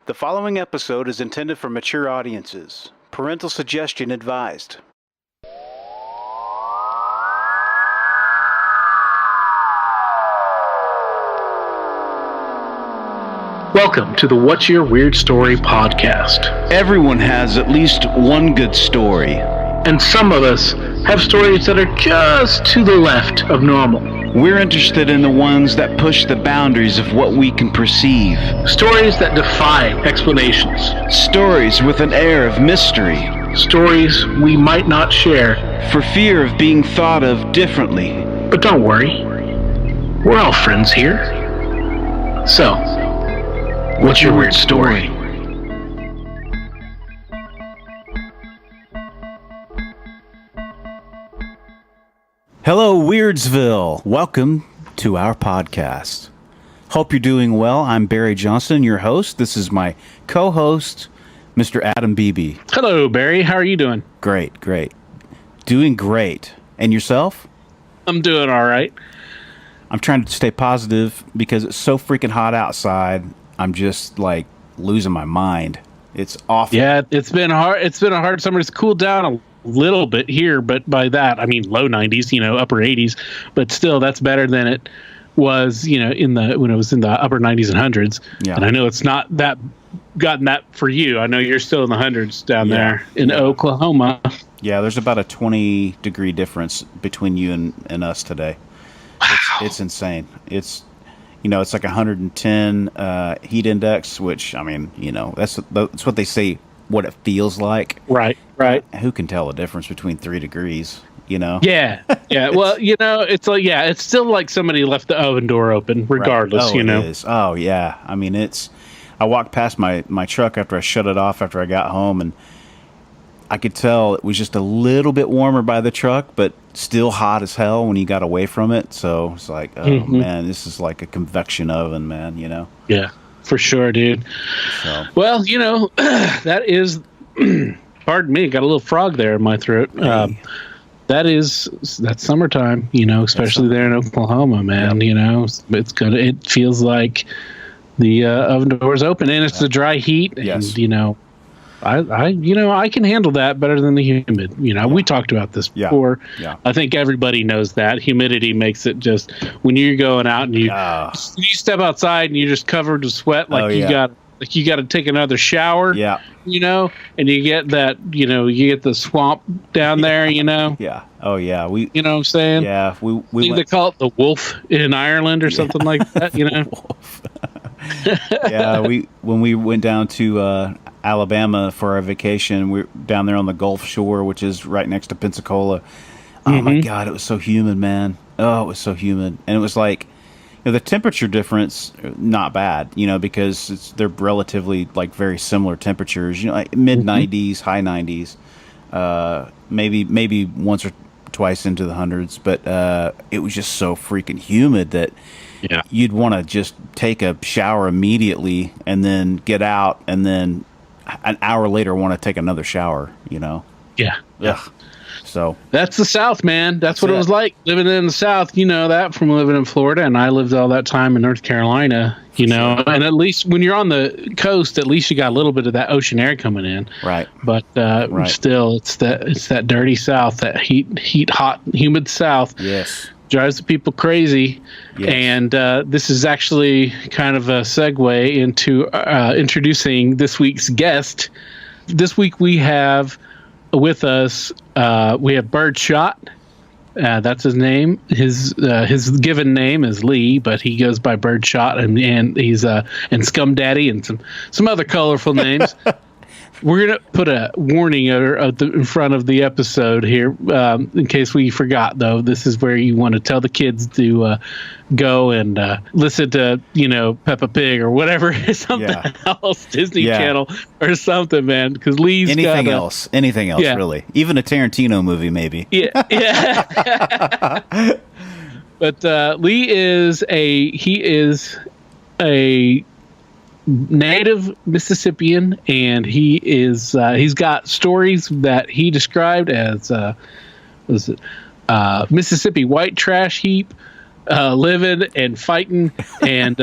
The following episode is intended for mature audiences. Parental suggestion advised. Welcome to the What's Your Weird Story podcast. Everyone has at least one good story. And some of us have stories that are just to the left of normal. We're interested in the ones that push the boundaries of what we can perceive. Stories that defy explanations. Stories with an air of mystery. Stories we might not share for fear of being thought of differently. But don't worry, we're all friends here. So, what's your weird story? Hello, Weirdsville. Welcome to our podcast. Hope you're doing well. I'm Barry Johnston, your host. This is my co-host, Mr. Adam Beebe. Hello, Barry. How are you doing? Great. Doing great. And yourself? I'm doing all right. I'm trying to stay positive because it's so freaking hot outside. I'm just like losing my mind. It's awful. Yeah, it's been hard. It's been a hard summer. It's cooled down a little bit here, but by that I mean low 90s, upper 80s, but still that's better than it was, when it was in the upper 90s and hundreds. Yeah. And I know it's not that gotten that for you. I know you're still in the hundreds down there in Oklahoma. Yeah, there's about a 20 degree difference between you and us today. Wow. It's insane. It's it's like 110 heat index, which I mean, that's what they say what it feels like. Right. Who can tell the difference between 3 degrees, Yeah. Well, it's like, it's still like somebody left the oven door open regardless, Right. It is. Oh, yeah. I mean, I walked past my truck after I shut it off after I got home, and I could tell it was just a little bit warmer by the truck, but still hot as hell when you got away from it. So it's like, oh, man, this is like a convection oven, man, Yeah. For sure, dude. So. Well, that is, pardon me, got a little frog there in my throat. Hey. That's summertime, especially there in Oklahoma, man. Yep. It feels like the oven door's open, and it's the dry heat. Yes. And, I can handle that better than the humid. We talked about this before. Yeah. I think everybody knows that humidity makes it just when you're going out and you step outside and you're just covered with sweat, like you got to take another shower. Yeah. And you get that, you get the swamp down there. Yeah. Oh yeah. You know what I'm saying? Yeah. They call it the wolf in Ireland or something like that. Wolf. Yeah. When we went down to Alabama for our vacation, we're down there on the Gulf Shore, which is right next to Pensacola. Oh my God, it was so humid, man. Oh, it was so humid. And it was like, the temperature difference, not bad, because they're relatively like very similar temperatures, like mid 90s, high 90s, maybe once or twice into the hundreds, but it was just so freaking humid that you'd want to just take a shower immediately and then get out and then an hour later want to take another shower, Yeah. Ugh. So that's the South, man. That's what it was like living in the South. You know that from living in Florida, and I lived all that time in North Carolina. And at least when you're on the coast, at least you got a little bit of that ocean air coming in. Right. But still, it's that dirty South, that heat, hot, humid South. Yes. Drives the people crazy. Yes. And this is actually kind of a segue into introducing this week's guest. This week we have with us, we have Birdshot. That's his name. His given name is Lee, but he goes by Birdshot, and he's and Scum Daddy and some other colorful names. We're gonna put a warning in front of the episode here, in case we forgot. Though this is where you want to tell the kids to go and listen to Peppa Pig or whatever, something else, Disney Channel or something, man. Because Lee's anything else, really, even a Tarantino movie, maybe. Yeah. But Lee is a native Mississippian, and he's got stories that he described as Mississippi white trash heap, living and fighting, and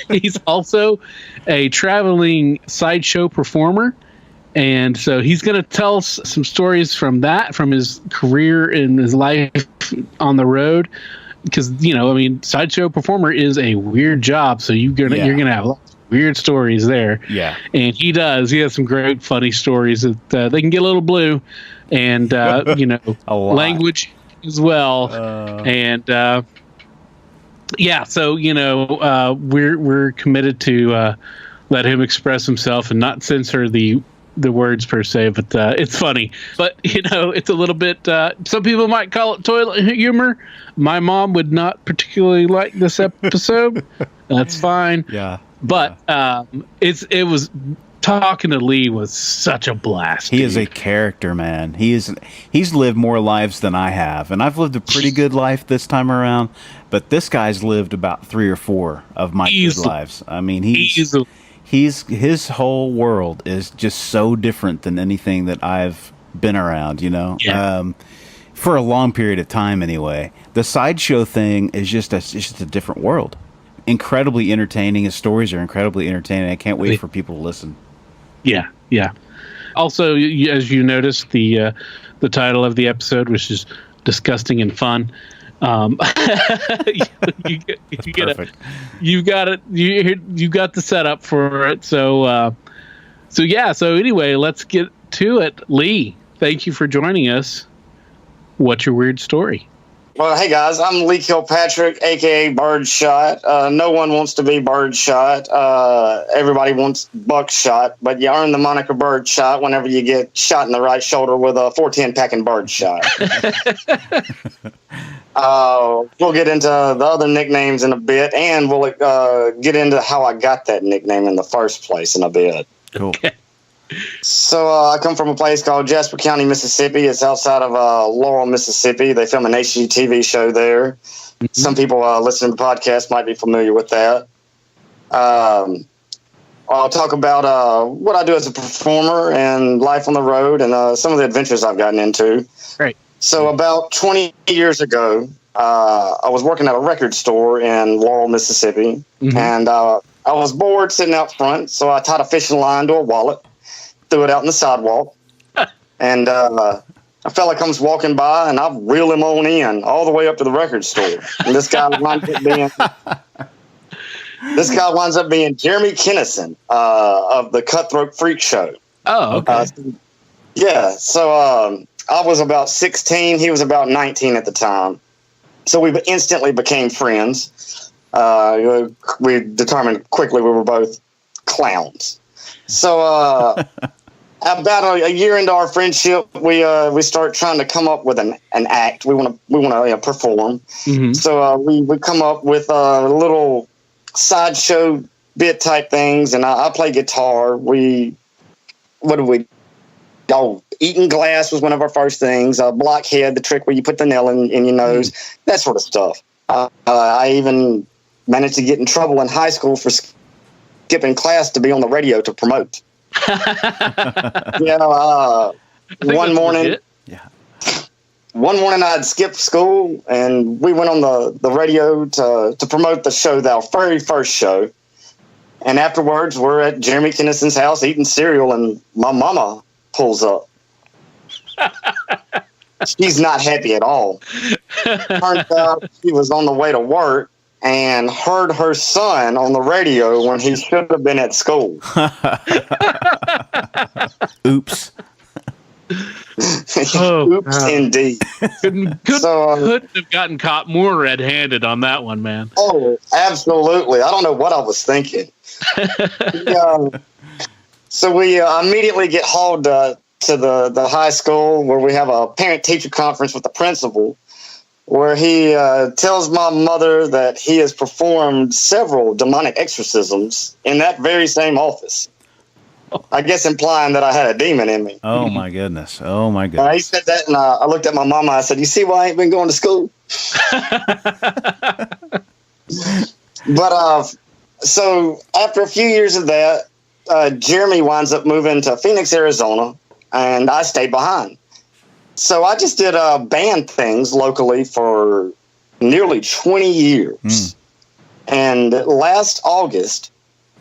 He's also a traveling sideshow performer. And so he's going to tell us some stories from his career and his life on the road. Because, sideshow performer is a weird job. So you're gonna have lots of weird stories there. Yeah. And he does. He has some great, funny stories that they can get a little blue. And, language as well. We're committed to let him express himself and not censor the words per se, but it's funny. But it's a little bit. Some people might call it toilet humor. My mom would not particularly like this episode. That's fine. Yeah. But it was. Talking to Lee was such a blast. He is a character, man. He's lived more lives than I have, and I've lived a pretty good life this time around. But this guy's lived about 3 or 4 of my good lives. I mean, his whole world is just so different than anything that I've been around. For a long period of time, anyway. The sideshow thing is just a different world. Incredibly entertaining. His stories are incredibly entertaining. I can't wait for people to listen. Yeah, yeah. Also, as you noticed, the title of the episode, which is disgusting and fun. You got it. You got the setup for it. So anyway, let's get to it. Lee, thank you for joining us. What's your weird story? Well, hey guys, I'm Lee Kilpatrick, aka Birdshot. No one wants to be Birdshot. Everybody wants Buckshot, but you earn the moniker Birdshot whenever you get shot in the right shoulder with a 410 packing Birdshot. We'll get into the other nicknames in a bit, and we'll get into how I got that nickname in the first place in a bit. Cool. Okay. So I come from a place called Jasper County, Mississippi. It's outside of Laurel, Mississippi. They film an HGTV show there. Mm-hmm. Some people listening to the podcast might be familiar with that. I'll talk about what I do as a performer and life on the road and some of the adventures I've gotten into. Right. So about 20 years ago, I was working at a record store in Laurel, Mississippi, mm-hmm. and I was bored sitting out front, so I tied a fishing line to a wallet, threw it out in the sidewalk, and a fella comes walking by, and I reel him on in all the way up to the record store. And this guy winds up being Jeremy Kinnison of the Cutthroat Freak Show. Oh, okay. So I was about 16. He was about 19 at the time. So we instantly became friends. We determined quickly we were both clowns. So about a year into our friendship, we start trying to come up with an act. We want to perform. Mm-hmm. So we come up with little sideshow bit type things, and I play guitar. Eating glass was one of our first things. Blockhead, the trick where you put the nail in your nose, that sort of stuff. I even managed to get in trouble in high school for skipping class to be on the radio to promote. One morning I had skipped school, and we went on the radio to promote the show, our very first show. And afterwards, we're at Jeremy Kinnison's house eating cereal, and my mama pulls up. She's not happy at all. Turns out she was on the way to work and heard her son on the radio when he should have been at school. Oops. Oops, indeed. Couldn't have gotten caught more red-handed on that one, man. Oh, absolutely. I don't know what I was thinking. So we immediately get hauled to the high school, where we have a parent-teacher conference with the principal, where he tells my mother that he has performed several demonic exorcisms in that very same office. I guess implying that I had a demon in me. Oh, my goodness. He said that, and I looked at my mama. I said, "You see why I ain't been going to school?" But so after a few years of that, Jeremy winds up moving to Phoenix, Arizona, and I stayed behind. So I just did band things locally for nearly 20 years. And last August,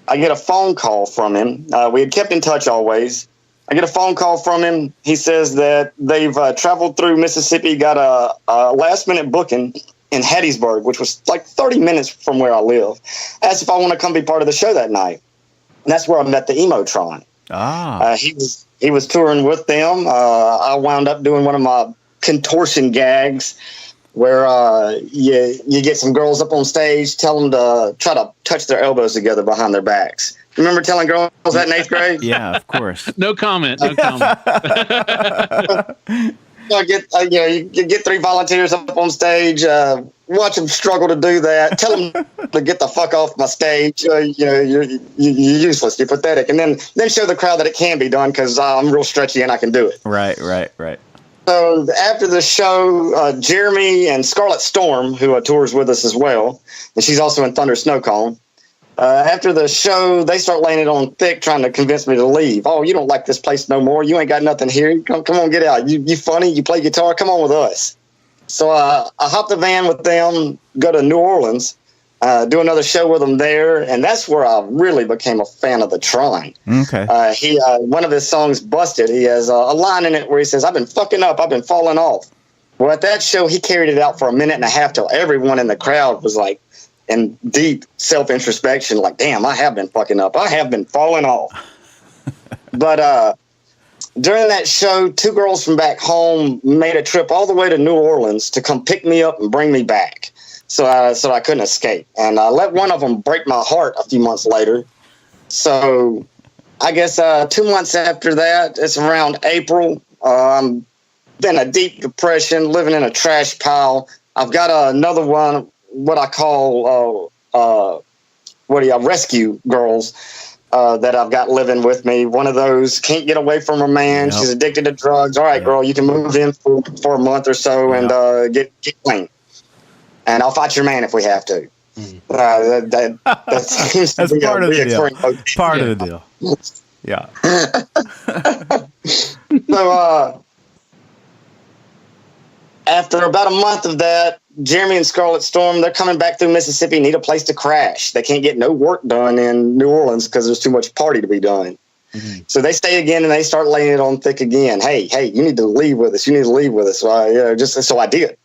I get a phone call from him. We had kept in touch always. I get a phone call from him. He says that they've traveled through Mississippi, got a last-minute booking in Hattiesburg, which was like 30 minutes from where I live. Asked if I want to come be part of the show that night. And that's where I met the Emotron. He was touring with them. I wound up doing one of my contortion gags where you get some girls up on stage, tell them to try to touch their elbows together behind their backs. Remember telling girls that in 8th grade? Yeah, of course. No comment. No comment. You get 3 volunteers up on stage, watch them struggle to do that, tell them to get the fuck off my stage. You're useless, you're pathetic. And then show the crowd that it can be done because I'm real stretchy and I can do it. Right. So after the show, Jeremy and Scarlet Storm, who tours with us as well, and she's also in Thunder Snow Cone, after the show, they start laying it on thick, trying to convince me to leave. Oh, you don't like this place no more. You ain't got nothing here. Come on, get out. You funny. You play guitar. Come on with us. So I hop the van with them, go to New Orleans, do another show with them there, and that's where I really became a fan of the Tron. Okay. One of his songs, Busted, he has a line in it where he says, "I've been fucking up. I've been falling off." Well, at that show, he carried it out for a minute and a half till everyone in the crowd was like, in deep self-introspection, like, damn, I have been fucking up. I have been falling off. But during that show, 2 girls from back home made a trip all the way to New Orleans to come pick me up and bring me back. So I couldn't escape. And I let one of them break my heart a few months later. So I guess 2 months after that, it's around April, I'm in a deep depression, living in a trash pile. I've got another one, what I call rescue girls that I've got living with me. One of those can't get away from her man. Yep. She's addicted to drugs. All right, girl, you can move in for a month or so and get clean. And I'll fight your man if we have to. That seems to be part of the deal. Part of the deal. Yeah. So after about a month of that, Jeremy and Scarlet Storm, they're coming back through Mississippi, need a place to crash. They can't get no work done in New Orleans because there's too much party to be done. Mm-hmm. So they stay again and they start laying it on thick again. Hey, you need to leave with us. You need to leave with us. So I did.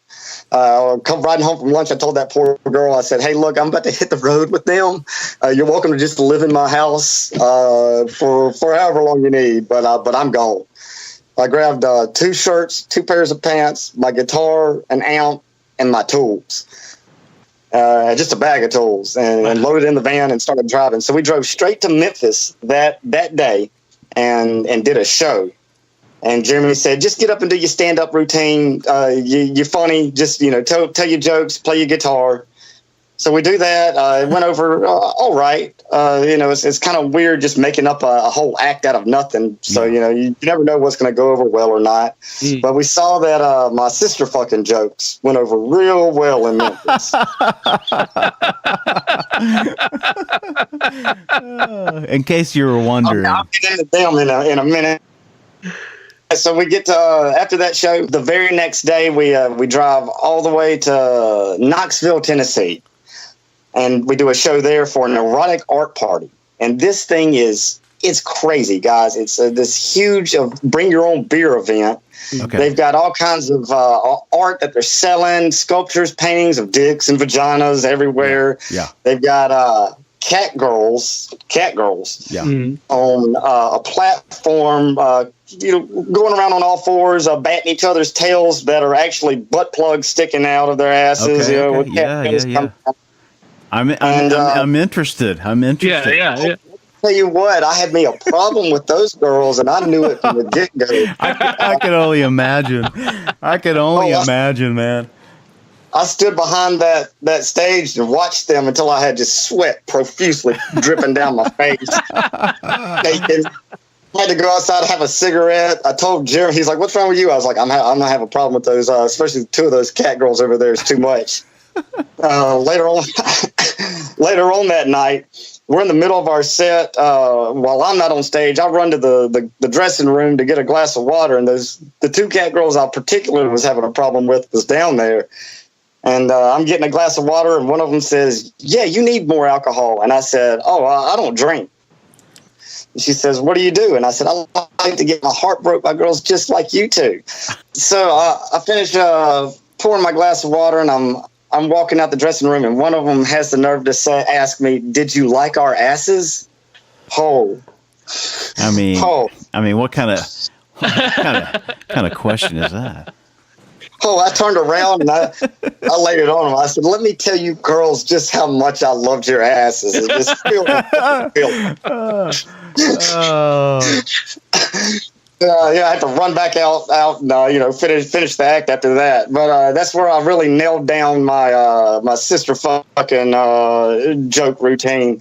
Come riding home from lunch, I told that poor girl, I said, hey, look, I'm about to hit the road with them. You're welcome to just live in my house for however long you need, but I'm gone. I grabbed 2 shirts, 2 pairs of pants, my guitar, an amp, and my tools. Just a bag of tools, and loaded in the van and started driving. So we drove straight to Memphis that day and did a show. And Jeremy said, just get up and do your stand-up routine. You're funny. Just, tell your jokes, play your guitar. So we do that. It went over all right. It's kind of weird just making up a whole act out of nothing. So, you never know what's going to go over well or not. Mm. But we saw that my sister fucking jokes went over real well in Memphis. In case you were wondering. I'll get into them in a minute. So we get to, after that show, the very next day, we drive all the way to Knoxville, Tennessee. And we do a show there for an erotic art party. And this thing it's crazy, guys. It's this huge bring your own beer event. Okay. They've got all kinds of art that they're selling, sculptures, paintings of dicks and vaginas everywhere. Yeah. They've got cat girls on a platform, going around on all fours, batting each other's tails that are actually butt plugs sticking out of their asses. Okay. With cat I'm interested. Yeah. Tell you what, I had me a problem with those girls, and I knew it from the get-go. I could only imagine. Imagine, man. I stood behind that stage and watched them until I had just sweat profusely dripping down my face. Naked. I had to go outside and have a cigarette. I told Jeremy, he's like, what's wrong with you? I was like, I'm not having a problem with those, especially 2 of those cat girls over there is too much. Later on that night, we're in the middle of our set. While I'm not on stage, I run to the dressing room to get a glass of water, and the 2 cat girls I particularly was having a problem with was down there. And I'm getting a glass of water, and one of them says, "Yeah, you need more alcohol." And I said, "Oh, I don't drink." And she says, "What do you do?" And I said, "I like to get my heart broke by girls just like you two." So I finished pouring my glass of water, and I'm walking out the dressing room, and one of them has the nerve to ask me, "Did you like our asses?" Oh. I mean, what kind of question is that? Oh, I turned around and I laid it on him. I said, "Let me tell you girls just how much I loved your asses." And just feel it. Yeah, I had to run back out and finish the act after that. But that's where I really nailed down my sister fucking joke routine.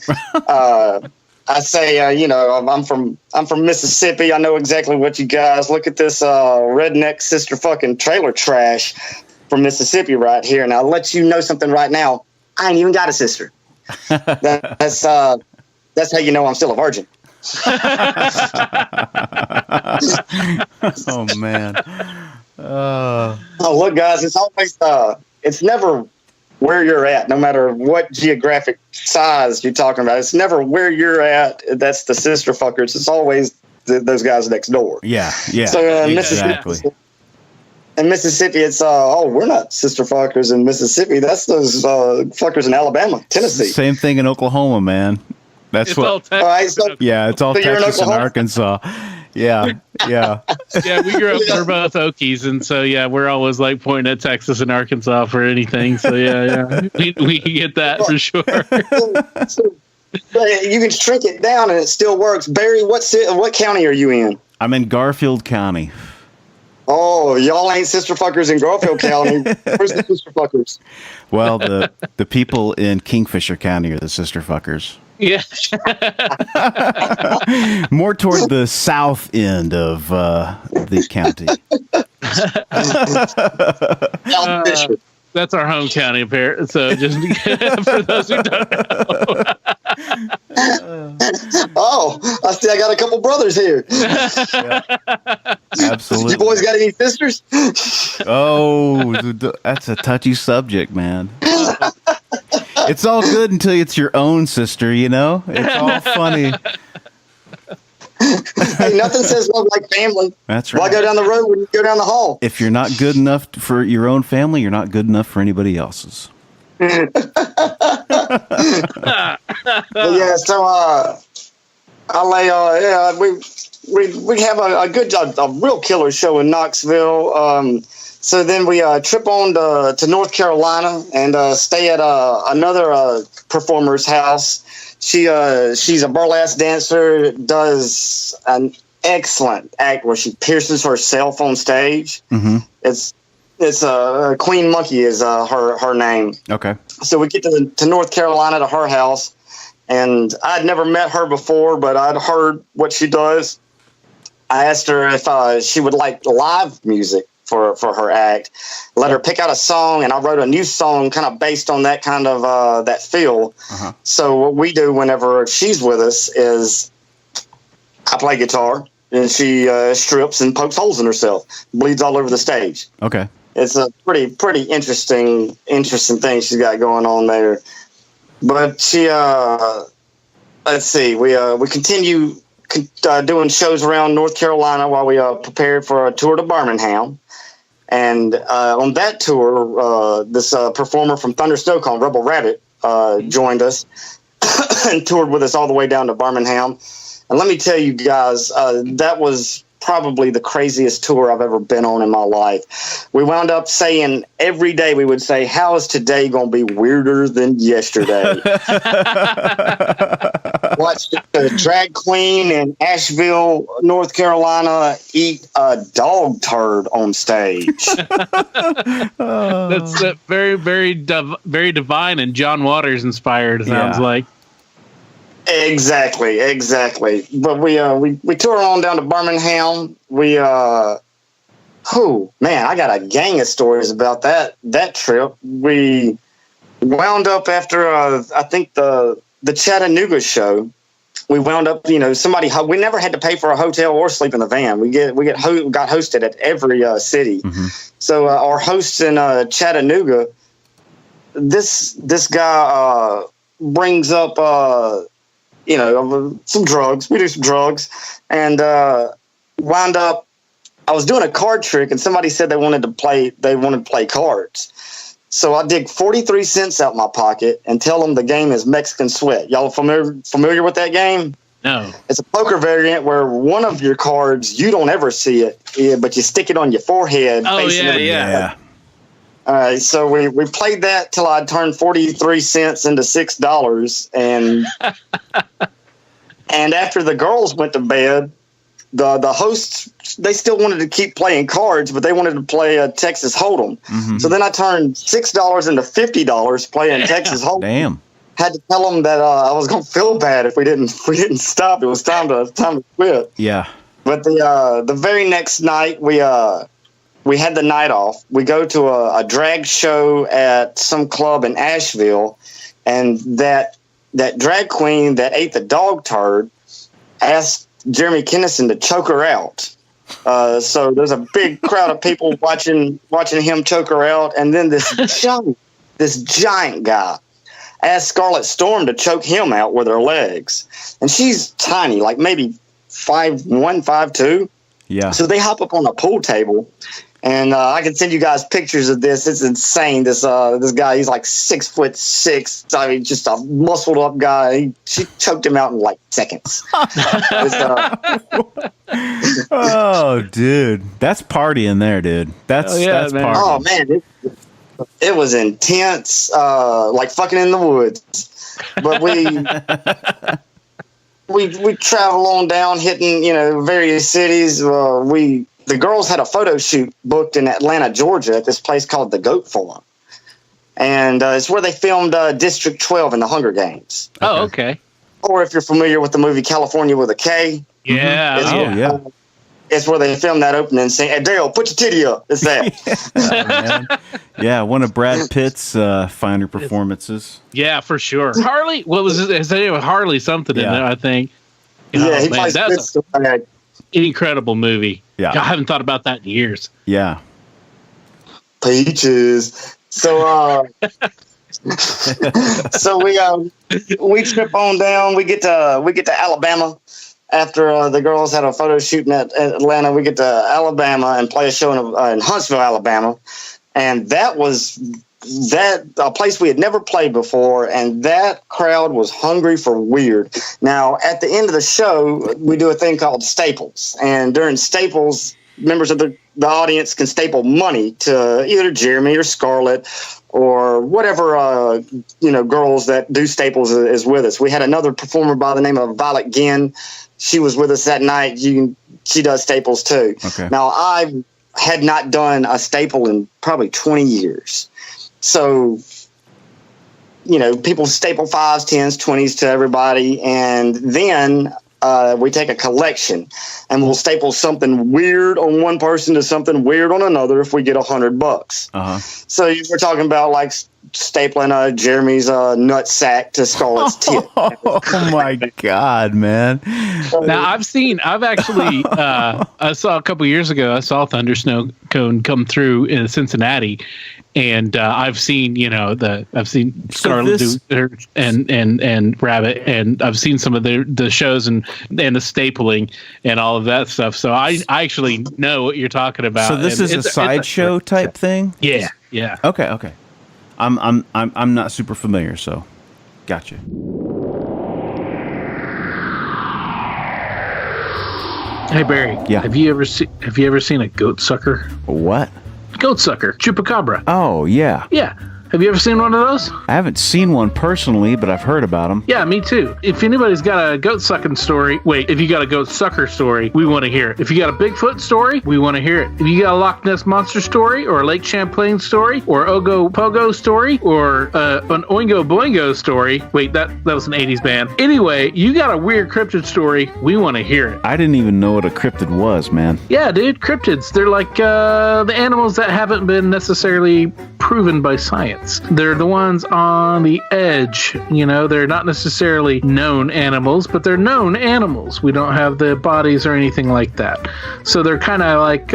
I say, I'm from Mississippi. I know exactly what you guys look at this redneck sister fucking trailer trash from Mississippi right here, and I'll let you know something right now. I ain't even got a sister. That's how you know I'm still a virgin. Oh man. Oh look, guys, it's always it's never where you're at, no matter what geographic size you're talking about. It's never where you're at. That's the sister fuckers. It's always those guys next door. Yeah. So exactly. In Mississippi, it's we're not sister fuckers in Mississippi. That's those fuckers in Alabama, Tennessee. Same thing in Oklahoma, man. That's It's what. all Texas. All right, so Yeah, it's all So you're in Texas and Oklahoma? Arkansas. Yeah. Yeah, we grew up. We're both Okies, and so we're always like pointing at Texas and Arkansas for anything. So we can get that for sure. you can shrink it down and it still works. Barry, what county are you in? I'm in Garfield County. Oh, y'all ain't sister fuckers in Garfield County. Where's the sister fuckers? Well, the people in Kingfisher County are the sister fuckers. Yeah, More toward the south end of the county. that's our home county, apparently. So just for those who don't know. Oh, I see. I got a couple brothers here. Yeah. Absolutely. You boys got any sisters? Oh, that's a touchy subject, man. It's all good until it's your own sister, you know? It's all funny. Hey, nothing says love like family. That's Why right. go down the road when you go down the hall? If you're not good enough for your own family, you're not good enough for anybody else's. But yeah, so we have a real killer show in Knoxville. So then we trip on to North Carolina and stay at another performer's house. She's a burlesque dancer, does an excellent act where she pierces herself on stage. Mm-hmm. It's Queen Monkey is her name. Okay. So we get to North Carolina to her house, and I'd never met her before, but I'd heard what she does. I asked her if she would like live music for her act. Let her pick out a song, and I wrote a new song kind of based on that kind of that feel. Uh-huh. So what we do whenever she's with us is I play guitar, and she strips and pokes holes in herself, bleeds all over the stage. Okay. It's a pretty interesting thing she's got going on there. But she, let's see, we continue doing shows around North Carolina while we prepared for a tour to Birmingham. And on that tour, this performer from Thunder Snow called Rebel Rabbit joined us and toured with us all the way down to Birmingham. And let me tell you guys, that was probably the craziest tour I've ever been on in my life. We wound up saying every day, we would say, "How is today going to be weirder than yesterday?" Watched a drag queen in Asheville, North Carolina, eat a dog turd on stage. That's very, very, very divine and John Waters inspired. Sounds like. Exactly. But we tour on down to Birmingham. I got a gang of stories about that trip. We wound up after I think the Chattanooga show. We wound up, we never had to pay for a hotel or sleep in the van. We got hosted at every city. Mm-hmm. So our hosts in Chattanooga this guy brings up some drugs. We do some drugs, and wound up. I was doing a card trick, and somebody said they wanted to play cards. So I dig 43 cents out my pocket and tell them the game is Mexican Sweat. Y'all familiar with that game? No. It's a poker variant where one of your cards, you don't ever see it, but you stick it on your forehead. Oh, yeah. All right, so we played that till I turned 43 cents into $6, and and after the girls went to bed, the hosts, they still wanted to keep playing cards, but they wanted to play Texas Hold'em. Mm-hmm. So then I turned $6 into $50 playing Texas Hold'em. Damn. Had to tell them that I was going to feel bad if we didn't stop. It was time to quit. Yeah. But the very next night we had the night off. We go to a drag show at some club in Asheville, and that drag queen that ate the dog turd asked Jeremy Kennison to choke her out. So there's a big crowd of people watching him choke her out, and then this giant guy asked Scarlett Storm to choke him out with her legs, and she's tiny, like maybe 5'1", 5'2". Yeah. So they hop up on a pool table, and I can send you guys pictures of this. It's insane. This guy, he's like 6'6". I mean, just a muscled up guy. She choked him out in like seconds. Oh, dude, that's partying there, dude. That's man. party. Oh man, it was intense, like fucking in the woods. But we travel on down, hitting various cities. The girls had a photo shoot booked in Atlanta, Georgia, at this place called the Goat Farm, and it's where they filmed District 12 in the Hunger Games. Oh, okay. Or if you're familiar with the movie California with a K, yeah, it's where they filmed that opening scene. Hey, Dale, put your titty up. It's that. Yeah, one of Brad Pitt's finer performances. Yeah, for sure. Harley, what was his name? Harley something in there, I think. He plays that's an incredible movie. Yeah, I haven't thought about that in years. Yeah. Peaches. So, so we trip on down. We get to Alabama after the girls had a photo shoot in Atlanta. We get to Alabama and play a show in Huntsville, Alabama, and that was a place we had never played before, and that crowd was hungry for weird. Now, at the end of the show, we do a thing called Staples, and during Staples, members of the audience can staple money to either Jeremy or Scarlett or whatever girls that do Staples is with us. We had another performer by the name of Violet Ginn. She was with us that night. She does Staples too. Okay. Now, I had not done a staple in probably 20 years. So, people staple 5s, 10s, 20s to everybody. And then we take a collection and we'll staple something weird on one person to something weird on another if we get $100. Uh-huh. So we're talking about like stapling Jeremy's nut sack to Scarlett's tit. Oh my God, man. Now I saw a couple years ago, I saw Thunder Snow Cone come through in Cincinnati. And I've seen, Scarlett do her and Rabbit, and I've seen some of the shows and the stapling and all of that stuff. So I actually know what you're talking about. So this is a sideshow type thing? Yeah. Okay. I'm not super familiar, so gotcha. Hey Barry, yeah. Have you ever seen a goat sucker? What? Goat sucker, chupacabra. Oh, yeah. Yeah. Have you ever seen one of those? I haven't seen one personally, but I've heard about them. Yeah, me too. If anybody's got a goat sucking story, if you got a goat sucker story, we want to hear it. If you got a Bigfoot story, we want to hear it. If you got a Loch Ness Monster story, or a Lake Champlain story, or Ogo Pogo story, or an Oingo Boingo story. That was an 80s band. Anyway, you got a weird cryptid story, we want to hear it. I didn't even know what a cryptid was, man. Yeah, dude, cryptids. They're like the animals that haven't been necessarily proven by science. chance. They're the ones on the edge. You know, they're not necessarily known animals, but they're known animals. We don't have the bodies or anything like that. So they're kind of like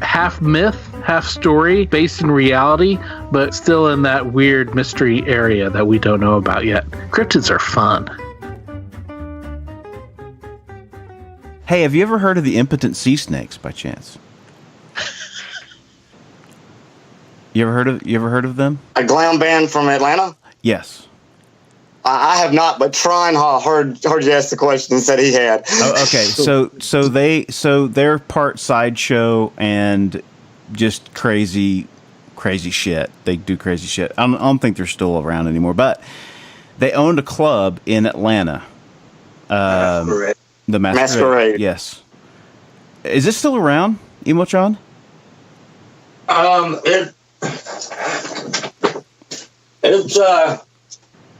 half myth, half story, based in reality, but still in that weird mystery area that we don't know about yet. Cryptids are fun. Hey, have you ever heard of the impotent sea snakes by chance? You ever heard of them? A glam band from Atlanta? Yes. I have not, but Tron heard you ask the question and said he had. Oh, okay, so they're part sideshow and just crazy shit. They do crazy shit. I don't think they're still around anymore, but they owned a club in Atlanta. The Masquerade. Yes. Is this still around, Emotron?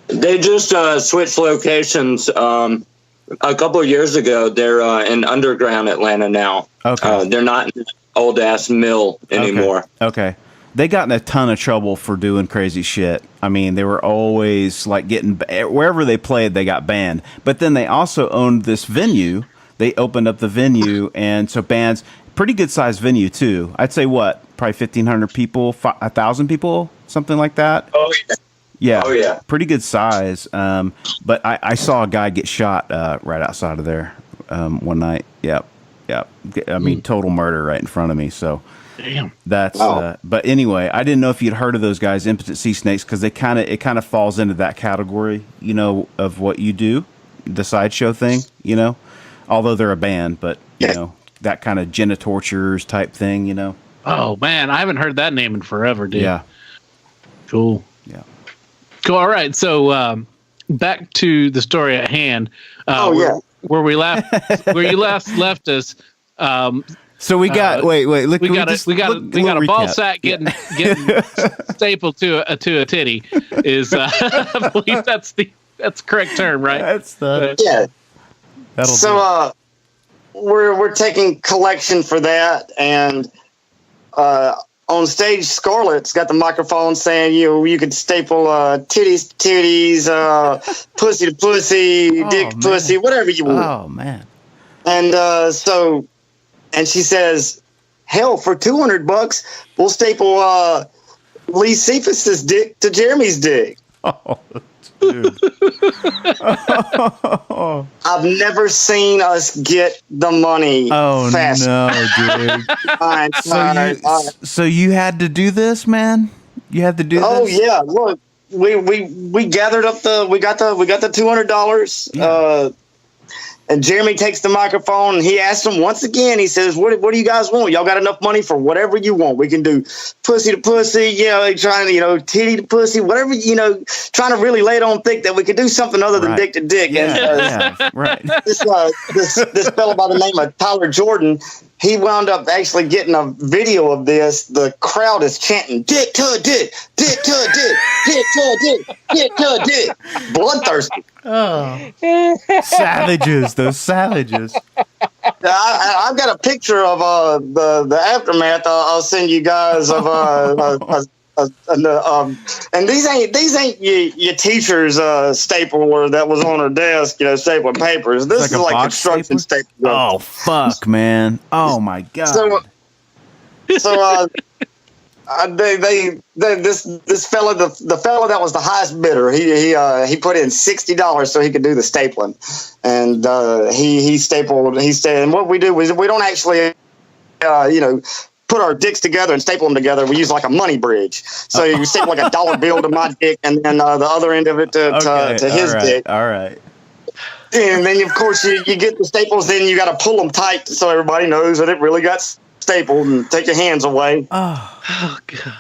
They just switched locations a couple of years ago. They're in underground Atlanta now. Okay. They're not in the old ass mill anymore. Okay. They got in a ton of trouble for doing crazy shit. I mean, they were always like getting wherever they played, they got banned. But then they also owned this venue. They opened up the venue, and so bands, pretty good sized venue too. I'd say what, probably 1,500 people, 1,000 people, something like that. Oh yeah. Yeah. Oh yeah. Pretty good size. But I saw a guy get shot right outside of there one night. Yep. I mean, total murder right in front of me. So. Damn. That's. But anyway, I didn't know if you'd heard of those guys, Impotent Sea Snakes, because it kind of falls into that category, you know, of what you do, the sideshow thing, you know. Although they're a band, but you know, that kind of Genitortures type thing, you know. Oh man, I haven't heard that name in forever, dude. Yeah. Cool. Yeah. Cool. All right. So back to the story at hand. Where we left, where you last left us. So we got wait. Look, we got a ball sack getting stapled to a titty. Is I believe that's the correct term, right? That's the Yeah. That'll we're taking collection for that, and on stage, Scarlett's got the microphone saying you could staple titties to titties, pussy to pussy, dick to pussy, whatever you want. Oh man! And and she says, "Hell, for $200, we'll staple Lee Cephas's dick to Jeremy's dick." Oh, dude. I've never seen us get the money. Oh fast. no, dude! Fine. So you had to do this, man. You had to do this. Oh yeah, look, we gathered up we got the $200. Yeah. And Jeremy takes the microphone and he asks them once again. He says, "What do you guys want? Y'all got enough money for whatever you want? We can do pussy to pussy, trying to titty to pussy, whatever, trying to really lay it on thick that we could do something other than dick to dick." Yeah, and right. this fellow by the name of Tyler Jordan, he wound up actually getting a video of this. The crowd is chanting, "Dick to a dick, dick to a dick, dick to a dick, dick to a dick." Bloodthirsty. Oh, savages! Those savages. I've got a picture of the aftermath. I'll send you guys of and these ain't your teacher's stapler that was on her desk, stapling papers. This is like construction stapler. Oh fuck, man! Oh my god! So this fella, the fella that was the highest bidder, he put in $60 so he could do the stapling, and he stapled. And what we do is we don't actually put our dicks together and staple them together. We use like a money bridge. So you staple like a dollar bill to my dick, and then the other end of it to his dick. All right. And then of course you get the staples. Then you got to pull them tight so everybody knows that it really got stapled, and take your hands away. Oh God.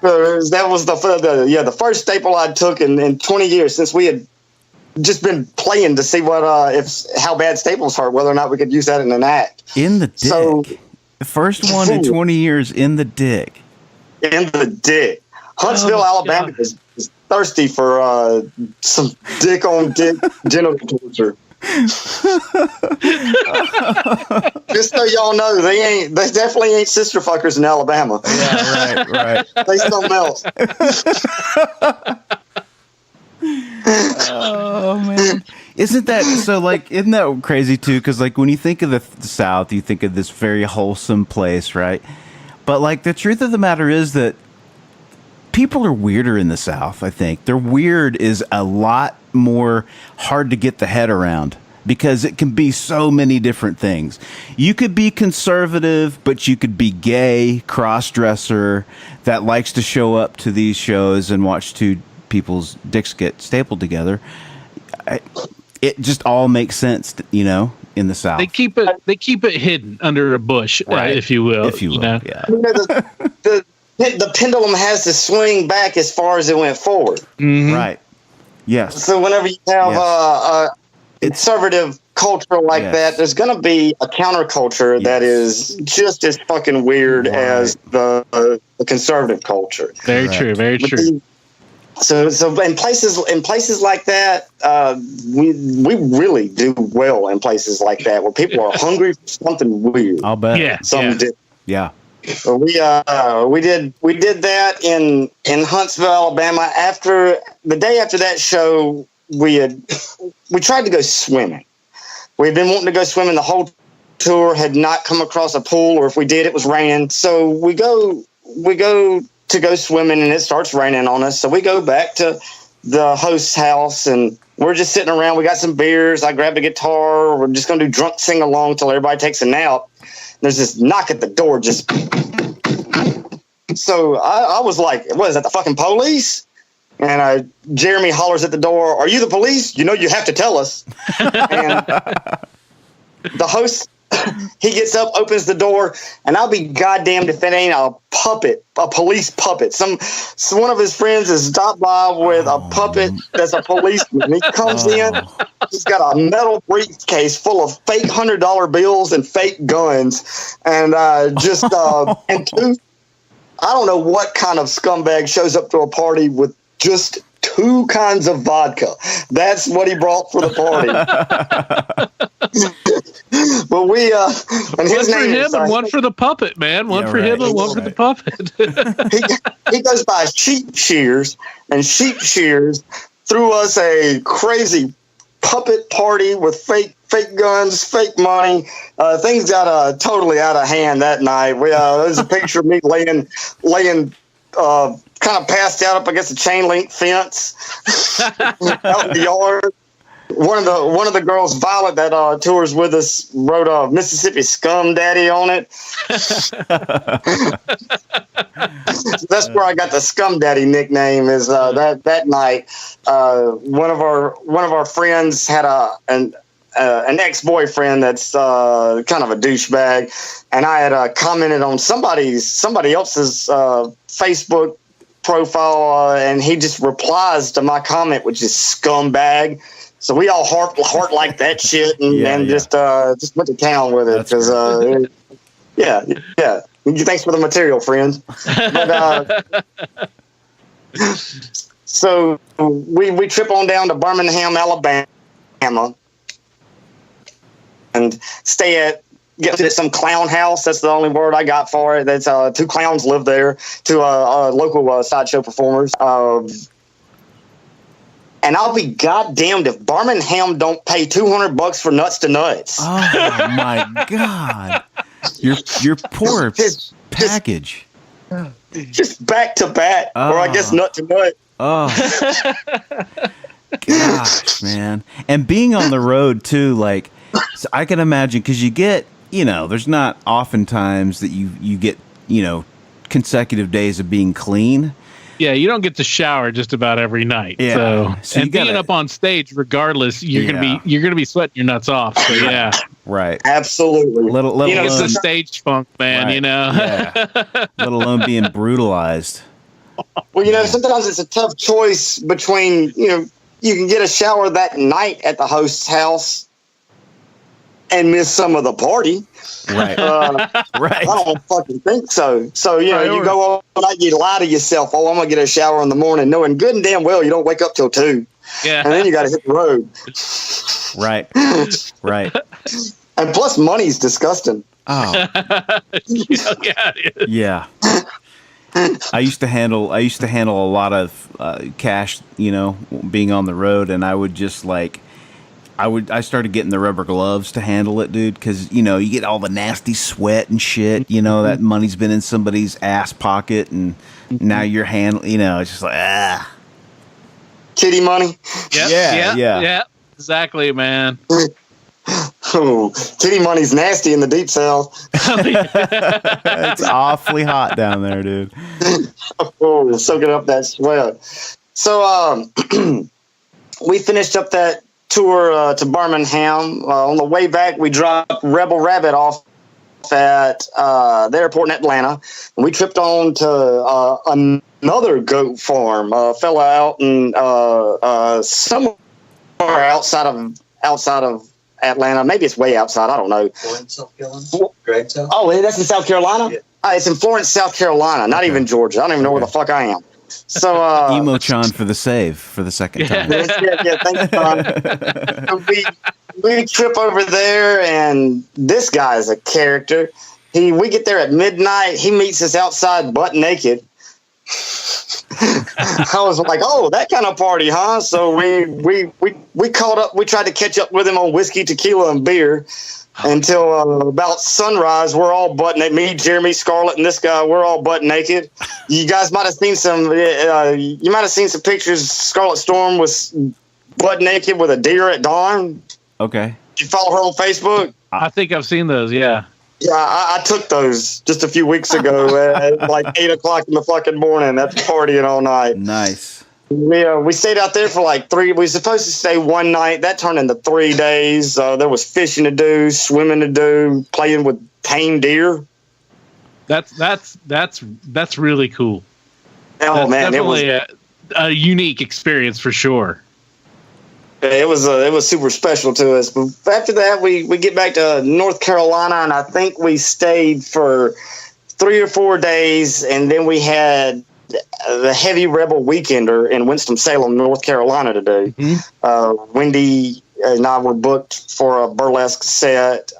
That was the first staple I took in 20 years, since we had just been playing to see how bad staples hurt, whether or not we could use that in an act. In the dick. So, the first one in 20 years in the dick. In the dick. Huntsville, Alabama is thirsty for some dick on dick genital torture. Just so y'all know, they definitely ain't sister fuckers in Alabama. Yeah, right. They something else. Oh man, isn't that so? Like, isn't that crazy too? Because like when you think of the South, you think of this very wholesome place, right? But like the truth of the matter is that people are weirder in the South. I think their weird is a lot more hard to get the head around because it can be so many different things. You could be conservative, but you could be gay, cross-dresser that likes to show up to these shows and watch two people's dicks get stapled together. It just all makes sense, you know, in the South. They keep it hidden under a bush, Right. if you will. If you will, know? yeah. You know, the pendulum has to swing back as far as it went forward. Mhm. Right. Yes. So whenever you have a conservative culture like Yes. that, there's going to be a counterculture that is just as fucking weird Right. as the conservative culture. Very Correct. true. Very true. So in places like that, we really do well in places like that where people are hungry for something weird. I'll bet. Yeah. Something different. Yeah. So we did that in Huntsville, Alabama. After the day after that show, we tried to go swimming. We had been wanting to go swimming the whole tour, had not come across a pool, or if we did, it was raining. So we go to go swimming, and it starts raining on us. So we go back to the host's house, and we're just sitting around. We got some beers. I grabbed a guitar. We're just going to do drunk sing along till everybody takes a nap. There's this knock at the door. Just so I was like, "What is that? The fucking police?" And Jeremy hollers at the door, "Are you the police? You know you have to tell us." And the host, he gets up, opens the door, and I'll be goddamned if it ain't a puppet, a police puppet. So one of his friends has stopped by with a puppet that's a policeman. He comes in, he's got a metal briefcase full of fake $100 bills and fake guns, and and two. I don't know what kind of scumbag shows up to a party with just 2 kinds of vodka. That's what he brought for the party. But we and his One for name him is, and one for the puppet, man. One Yeah, for him right. and one for the puppet. he goes by Sheep Shears, and Sheep Shears threw us a crazy puppet party with fake guns, fake money. Things got totally out of hand that night. There's a picture of me laying kind of passed out up against a chain link fence out in the yard. One of the girls, Violet, that tours with us, wrote a Mississippi Scum Daddy on it. That's where I got the Scum Daddy nickname. Is that night? One of our friends had an ex-boyfriend that's kind of a douchebag, and I had commented on somebody else's Facebook profile, and he just replies to my comment, which is scumbag. So we all heart like that shit, and just went to town with it because yeah. Thanks for the material, friends. But, so we trip on down to Birmingham, Alabama, and get to some clown house. That's the only word I got for it. That's 2 clowns live there, 2 local sideshow performers. And I'll be goddamned if Birmingham don't pay $200 for Nuts to Nuts. Oh my God. Your poor package. Just back to back, or I guess Nut to Nut. Oh. Gosh, man. And being on the road too, like, so I can imagine, because you get, there's not often times that you get, consecutive days of being clean. Yeah, you don't get to shower just about every night. Yeah. So you being up on stage, regardless, you're gonna be sweating your nuts off. So yeah, right. Absolutely. Let it's alone, the stage funk, man. right. Yeah. Let alone being brutalized. Well, sometimes it's a tough choice between, you can get a shower that night at the host's house and miss some of the party. Right. Right. I don't fucking think so. So, you go all night, you lie to yourself, oh, I'm going to get a shower in the morning, knowing good and damn well you don't wake up till 2. Yeah. And then you got to hit the road. Right. Right. And plus, money's disgusting. Oh, Yeah, it is. yeah. I used to handle a lot of cash, being on the road, and I would just I started getting the rubber gloves to handle it, dude, because you get all the nasty sweat and shit. That money's been in somebody's ass pocket, and now you're handling. It's just like Kitty money. Yep, Yeah, yeah. Exactly, man. Oh, kitty money's nasty in the deep south. it's awfully hot down there, dude. Oh, soaking up that sweat. So we finished up that tour to Birmingham. On the way back, we dropped Rebel Rabbit off at the airport in Atlanta, and we tripped on to another goat farm. A fella out in somewhere outside of Atlanta. Maybe it's way outside. I don't know. Florence, South Carolina? Gregstown? Oh, that's in South Carolina? Yeah. It's in Florence, South Carolina, not even Georgia. I don't even know where the fuck I am. So, Emo-chan for the save for the second time. yeah, thanks, Tom. we trip over there, and this guy is a character. We get there at midnight. He meets us outside butt naked. I was like, oh, that kind of party, huh? So we caught up. We tried to catch up with him on whiskey, tequila, and beer until about sunrise. We're all butt naked. Me, Jeremy, Scarlett, and this guy. We're all butt naked. You guys might have seen some. You might have seen some pictures. Scarlett Storm was butt naked with a deer at dawn. Okay. Did you follow her on Facebook? I think I've seen those. Yeah. Yeah, I took those just a few weeks ago at like 8 o'clock in the fucking morning. That's partying all night. Nice. We stayed out there for like 3. We were supposed to stay one night. That turned into 3 days. There was fishing to do, swimming to do, playing with tame deer. That's really cool. Oh That's man, it was definitely a unique experience for sure. it was super special to us. But after that, we get back to North Carolina, and I think we stayed for 3 or 4 days, and then we had the Heavy Rebel Weekender in Winston-Salem, North Carolina to do. Mm-hmm. Wendy and I were booked for a burlesque set.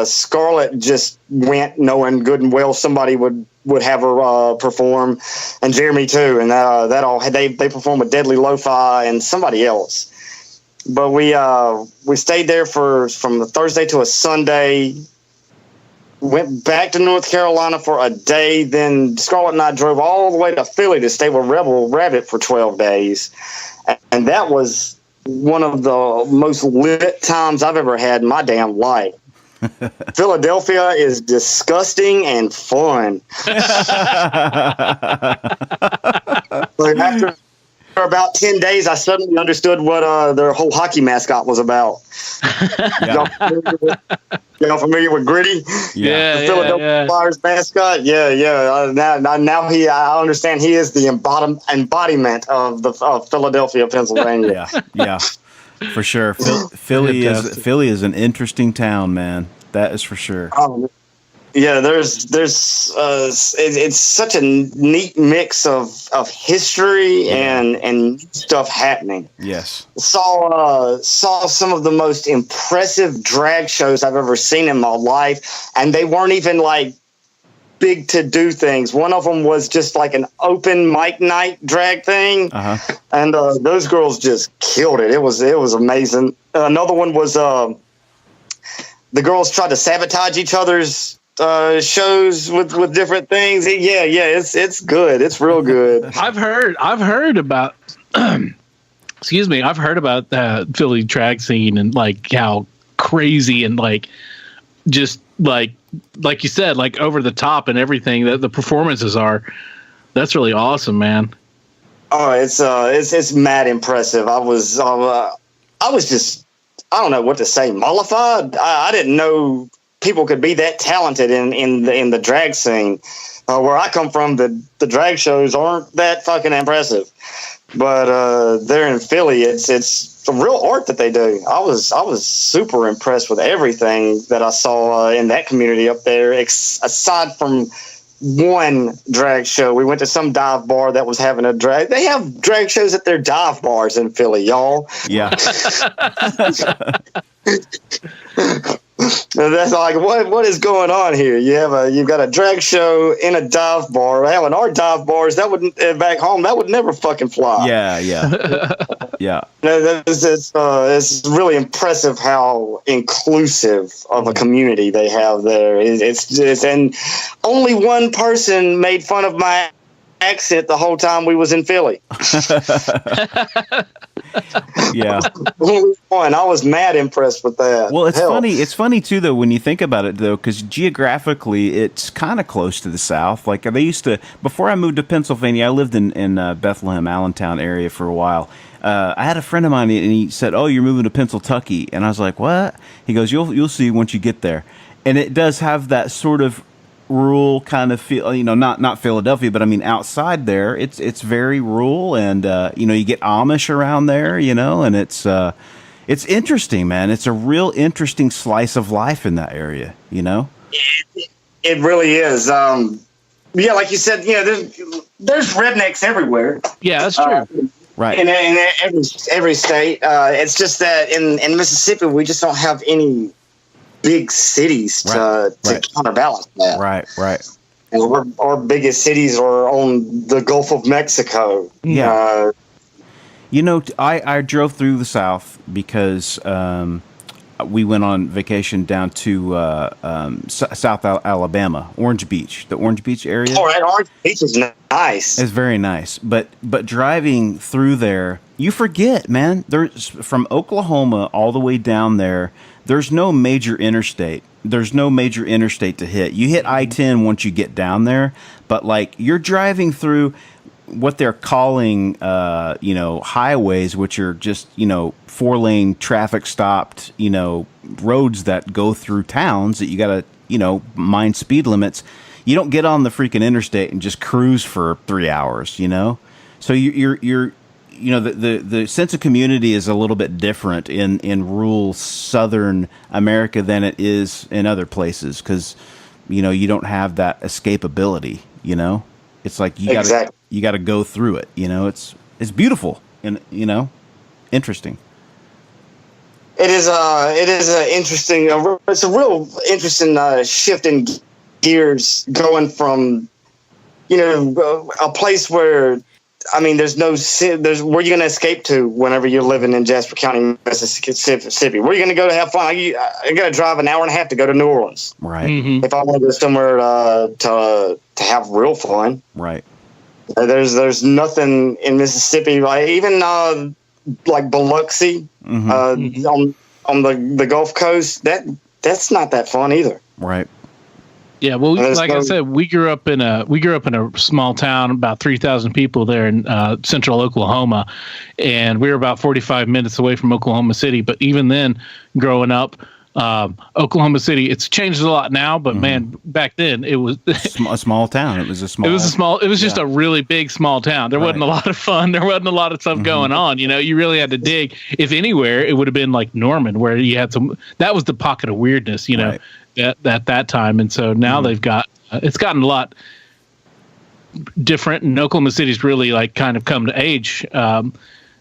Scarlett just went knowing good and well somebody would have her perform, and Jeremy too. And that all they performed with Deadly Lo-Fi and somebody else. But we stayed there from a Thursday to a Sunday. Went back to North Carolina for a day. Then Scarlett and I drove all the way to Philly to stay with Rebel Rabbit for 12 days. And that was one of the most lit times I've ever had in my damn life. Philadelphia is disgusting and fun. Like after about 10 days, I suddenly understood what their whole hockey mascot was about. Y'all familiar with Gritty? Yeah, The Philadelphia Flyers mascot? Yeah. I understand he is the embodiment of Philadelphia, Pennsylvania. Yeah. For sure. Philly is an interesting town, man. That is for sure. Yeah, it's such a neat mix of history and stuff happening. Yes. Saw some of the most impressive drag shows I've ever seen in my life, and they weren't even like big to do things. One of them was just like an open mic night drag thing, and those girls just killed it. It was amazing. Another one was the girls tried to sabotage each other's shows with different things. It's good. It's real good. I've heard about excuse me, I've heard about the Philly drag scene and like how crazy and like just like you said, like over the top and everything that the performances are. That's really awesome, man. Oh, it's mad impressive. I was just, I don't know what to say, mollified. I didn't know people could be that talented in the drag scene. Where I come from, the drag shows aren't that fucking impressive. But there in Philly, it's the real art that they do. I was super impressed with everything that I saw in that community up there. Aside from one drag show. We went to some dive bar that was having a drag. They have drag shows at their dive bars in Philly, y'all. Yeah. And that's like, what is going on here? You've got a drag show in a dive bar. Hell, in our dive bars, that wouldn't back home. That would never fucking fly. Yeah. Yeah. It's really impressive how inclusive of a community they have there. It's and only one person made fun of my accent the whole time we was in Philly. Yeah. And I was mad impressed with that. Well, it's funny. It's funny too, though, when you think about it, though, because geographically, it's kind of close to the South. Like they used to, before I moved to Pennsylvania, I lived in Bethlehem, Allentown area for a while. I had a friend of mine, and he said, "Oh, you're moving to Pennsylvania," and I was like, "What?" He goes, "You'll see once you get there," and it does have that sort of rural kind of feel, not Philadelphia, but I mean outside there, it's very rural, and you get Amish around there, and it's interesting, man. It's a real interesting slice of life in that area, It really is. Yeah, like you said, there's rednecks everywhere. Yeah, that's true. Right. In every state. It's just that in Mississippi, we just don't have any big cities to counterbalance that. Right. And our biggest cities are on the Gulf of Mexico. Yeah. I drove through the South because we went on vacation down to South Alabama, Orange Beach, the Orange Beach area. All right, Orange Beach is nice. It's very nice, but driving through there, you forget, man. There's from Oklahoma all the way down there. There's no major interstate. There's no major interstate to hit. You hit I-10 once you get down there, but like you're driving through what they're calling, highways, which are just, 4-lane traffic stopped, roads that go through towns that you got to, mind speed limits. You don't get on the freaking interstate and just cruise for 3 hours, So you're the sense of community is a little bit different in rural Southern America than it is in other places because, you don't have that escapability, It's like you got to go through it, It's beautiful and interesting. It is a interesting. It's a real interesting shift in gears going from, a place where, there's where you going to escape to whenever you're living in Jasper County, Mississippi. Where are you going to go to have fun? I got to drive an hour and a half to go to New Orleans. Right. Mm-hmm. If I want to go somewhere to have real fun. Right. There's nothing in Mississippi, like even like Biloxi, on the Gulf Coast. That's not that fun either. Right. Yeah, well, like I said, we grew up in a small town, about 3,000 people there in central Oklahoma, and we were about 45 minutes away from Oklahoma City. But even then, growing up, Oklahoma City, it's changed a lot now, but man, back then it was a small town. It was just a really big small town. There wasn't a lot of fun. There wasn't a lot of stuff going on. You really had to dig. If anywhere, it would have been like Norman, where you had that was the pocket of weirdness, at that time. And so now they've got, it's gotten a lot different, and Oklahoma City's really like kind of come to age,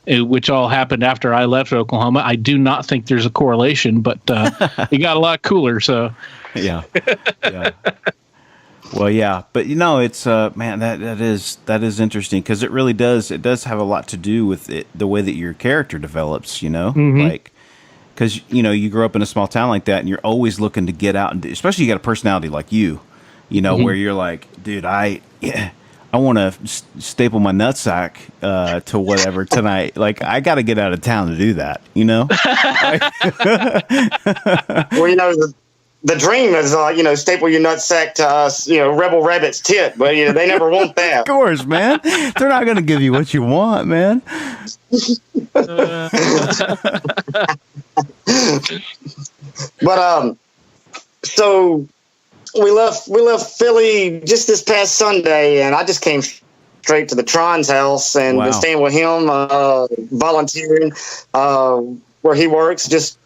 which all happened after I left Oklahoma. I do not think there's a correlation, but it got a lot cooler. So yeah. Well, yeah, but it's man, that is interesting because it really does have a lot to do with it, the way that your character develops. Like because you grow up in a small town like that, and you're always looking to get out and especially you got a personality like you, where you're like, dude, I want to staple my nutsack to whatever tonight. Like, I got to get out of town to do that, Well, the dream is, staple your nutsack to us, Rebel Rabbit's tit, but they never want that. Of course, man. They're not going to give you what you want, man. But so we left Philly just this past Sunday, and I just came straight to the Tron's house and been staying with him, volunteering where he works. Just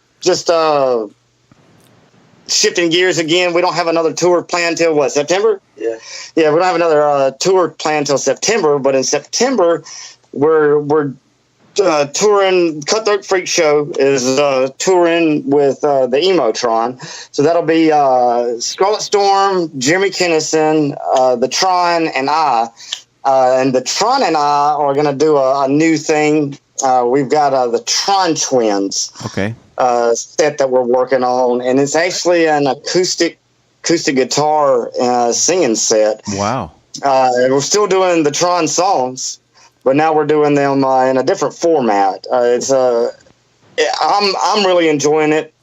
shifting gears again. We don't have another tour planned till September. Yeah. Yeah, we don't have another tour planned till September, but in September we're touring. Cutthroat Freak Show is touring with the Emotron, so that'll be Scarlet Storm, Jeremy Kennison, the Tron, and I. And the Tron and I are going to do a new thing. We've got the Tron Twins set that we're working on, and it's actually an acoustic guitar singing set. Wow. We're still doing the Tron songs, but now we're doing them in a different format. I'm really enjoying it.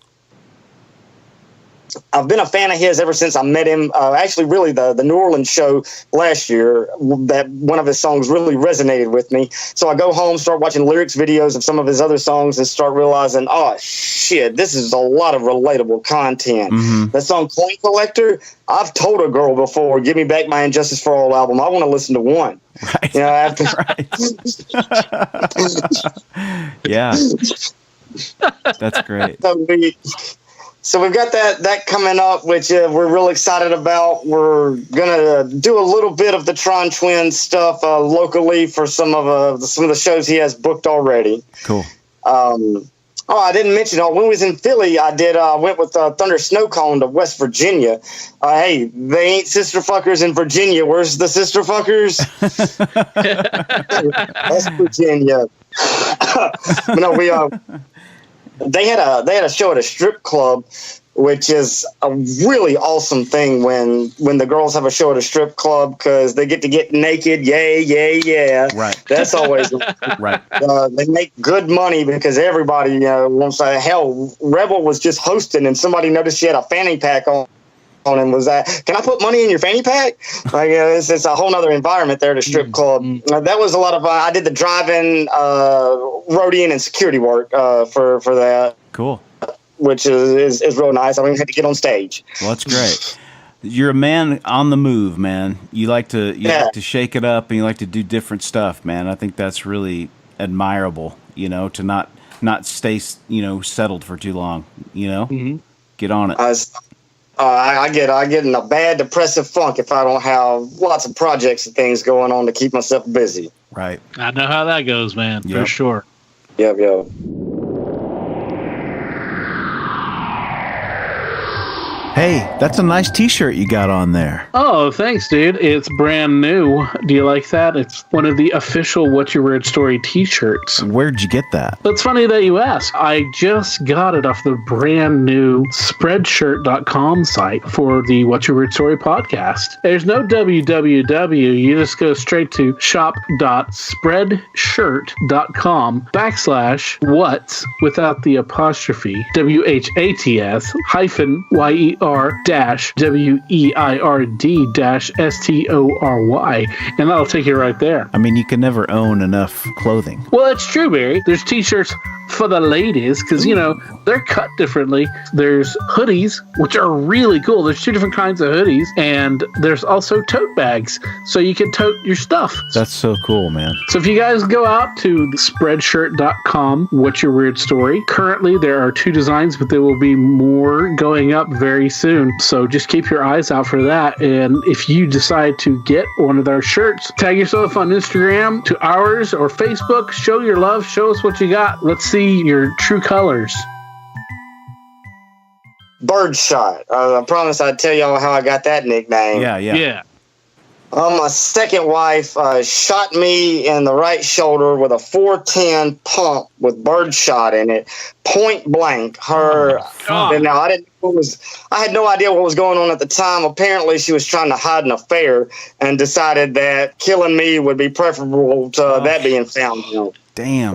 I've been a fan of his ever since I met him. Actually, really, the New Orleans show last year, that one of his songs really resonated with me. So I go home, start watching lyrics videos of some of his other songs, and start realizing, oh, shit, this is a lot of relatable content. Mm-hmm. That song, Coin Collector, I've told a girl before, give me back my Injustice for All album. I want to listen to one. Right. You know, after Yeah. That's great. So we've got that coming up, which we're real excited about. We're gonna do a little bit of the Tron Twins stuff locally for some of the shows he has booked already. Cool. I didn't mention. When we was in Philly, I went with Thunder Snowcone to West Virginia. Hey, they ain't sister fuckers in Virginia. Where's the sister fuckers? West Virginia. No, They had a show at a strip club, which is a really awesome thing when the girls have a show at a strip club, because they get to get naked. Yeah. Right. That's always right. They make good money because everybody wants to. Hell, Rebel was just hosting, and somebody noticed she had a fanny pack on and was that, can I put money in your fanny pack? Like it's a whole other environment there at a strip club. That was a lot of I did the driving, roadieing, and security work for that. Cool. Which is real nice. I don't even have to get on stage. Well, that's great. You're a man on the move, man. You like to shake it up, and you like to do different stuff, man. I think that's really admirable. To not stay settled for too long. Get on it. I get in a bad depressive funk if I don't have lots of projects and things going on to keep myself busy. Right. I know how that goes, man. For sure. Yep. Hey, that's a nice T-shirt you got on there. Oh, thanks, dude. It's brand new. Do you like that? It's one of the official What's Your Weird Story T-shirts. Where'd you get that? It's funny that you ask. I just got it off the brand new Spreadshirt.com site for the What's Your Weird Story podcast. There's no www. You just go straight to shop.spreadshirt.com/what's without the apostrophe WHATS hyphen WEIRD-STORY, and that'll take you right there. I mean, you can never own enough clothing. Well, it's true, Barry. There's t-shirts for the ladies because, they're cut differently. There's hoodies, which are really cool. There's two different kinds of hoodies, and there's also tote bags, so you can tote your stuff. That's so cool, man. So if you guys go out to spreadshirt.com, What's Your Weird Story, currently there are 2 designs, but there will be more going up very soon. So just keep your eyes out for that. And if you decide to get one of our shirts, tag yourself on Instagram to ours or Facebook. Show your love. Show us what you got. Let's see your true colors. Birdshot. I promise I'd tell y'all how I got that nickname. Yeah. My second wife shot me in the right shoulder with a 410 pump with birdshot in it, point blank. Now I didn't. I had no idea what was going on at the time. Apparently, she was trying to hide an affair and decided that killing me would be preferable to that being found out. Damn.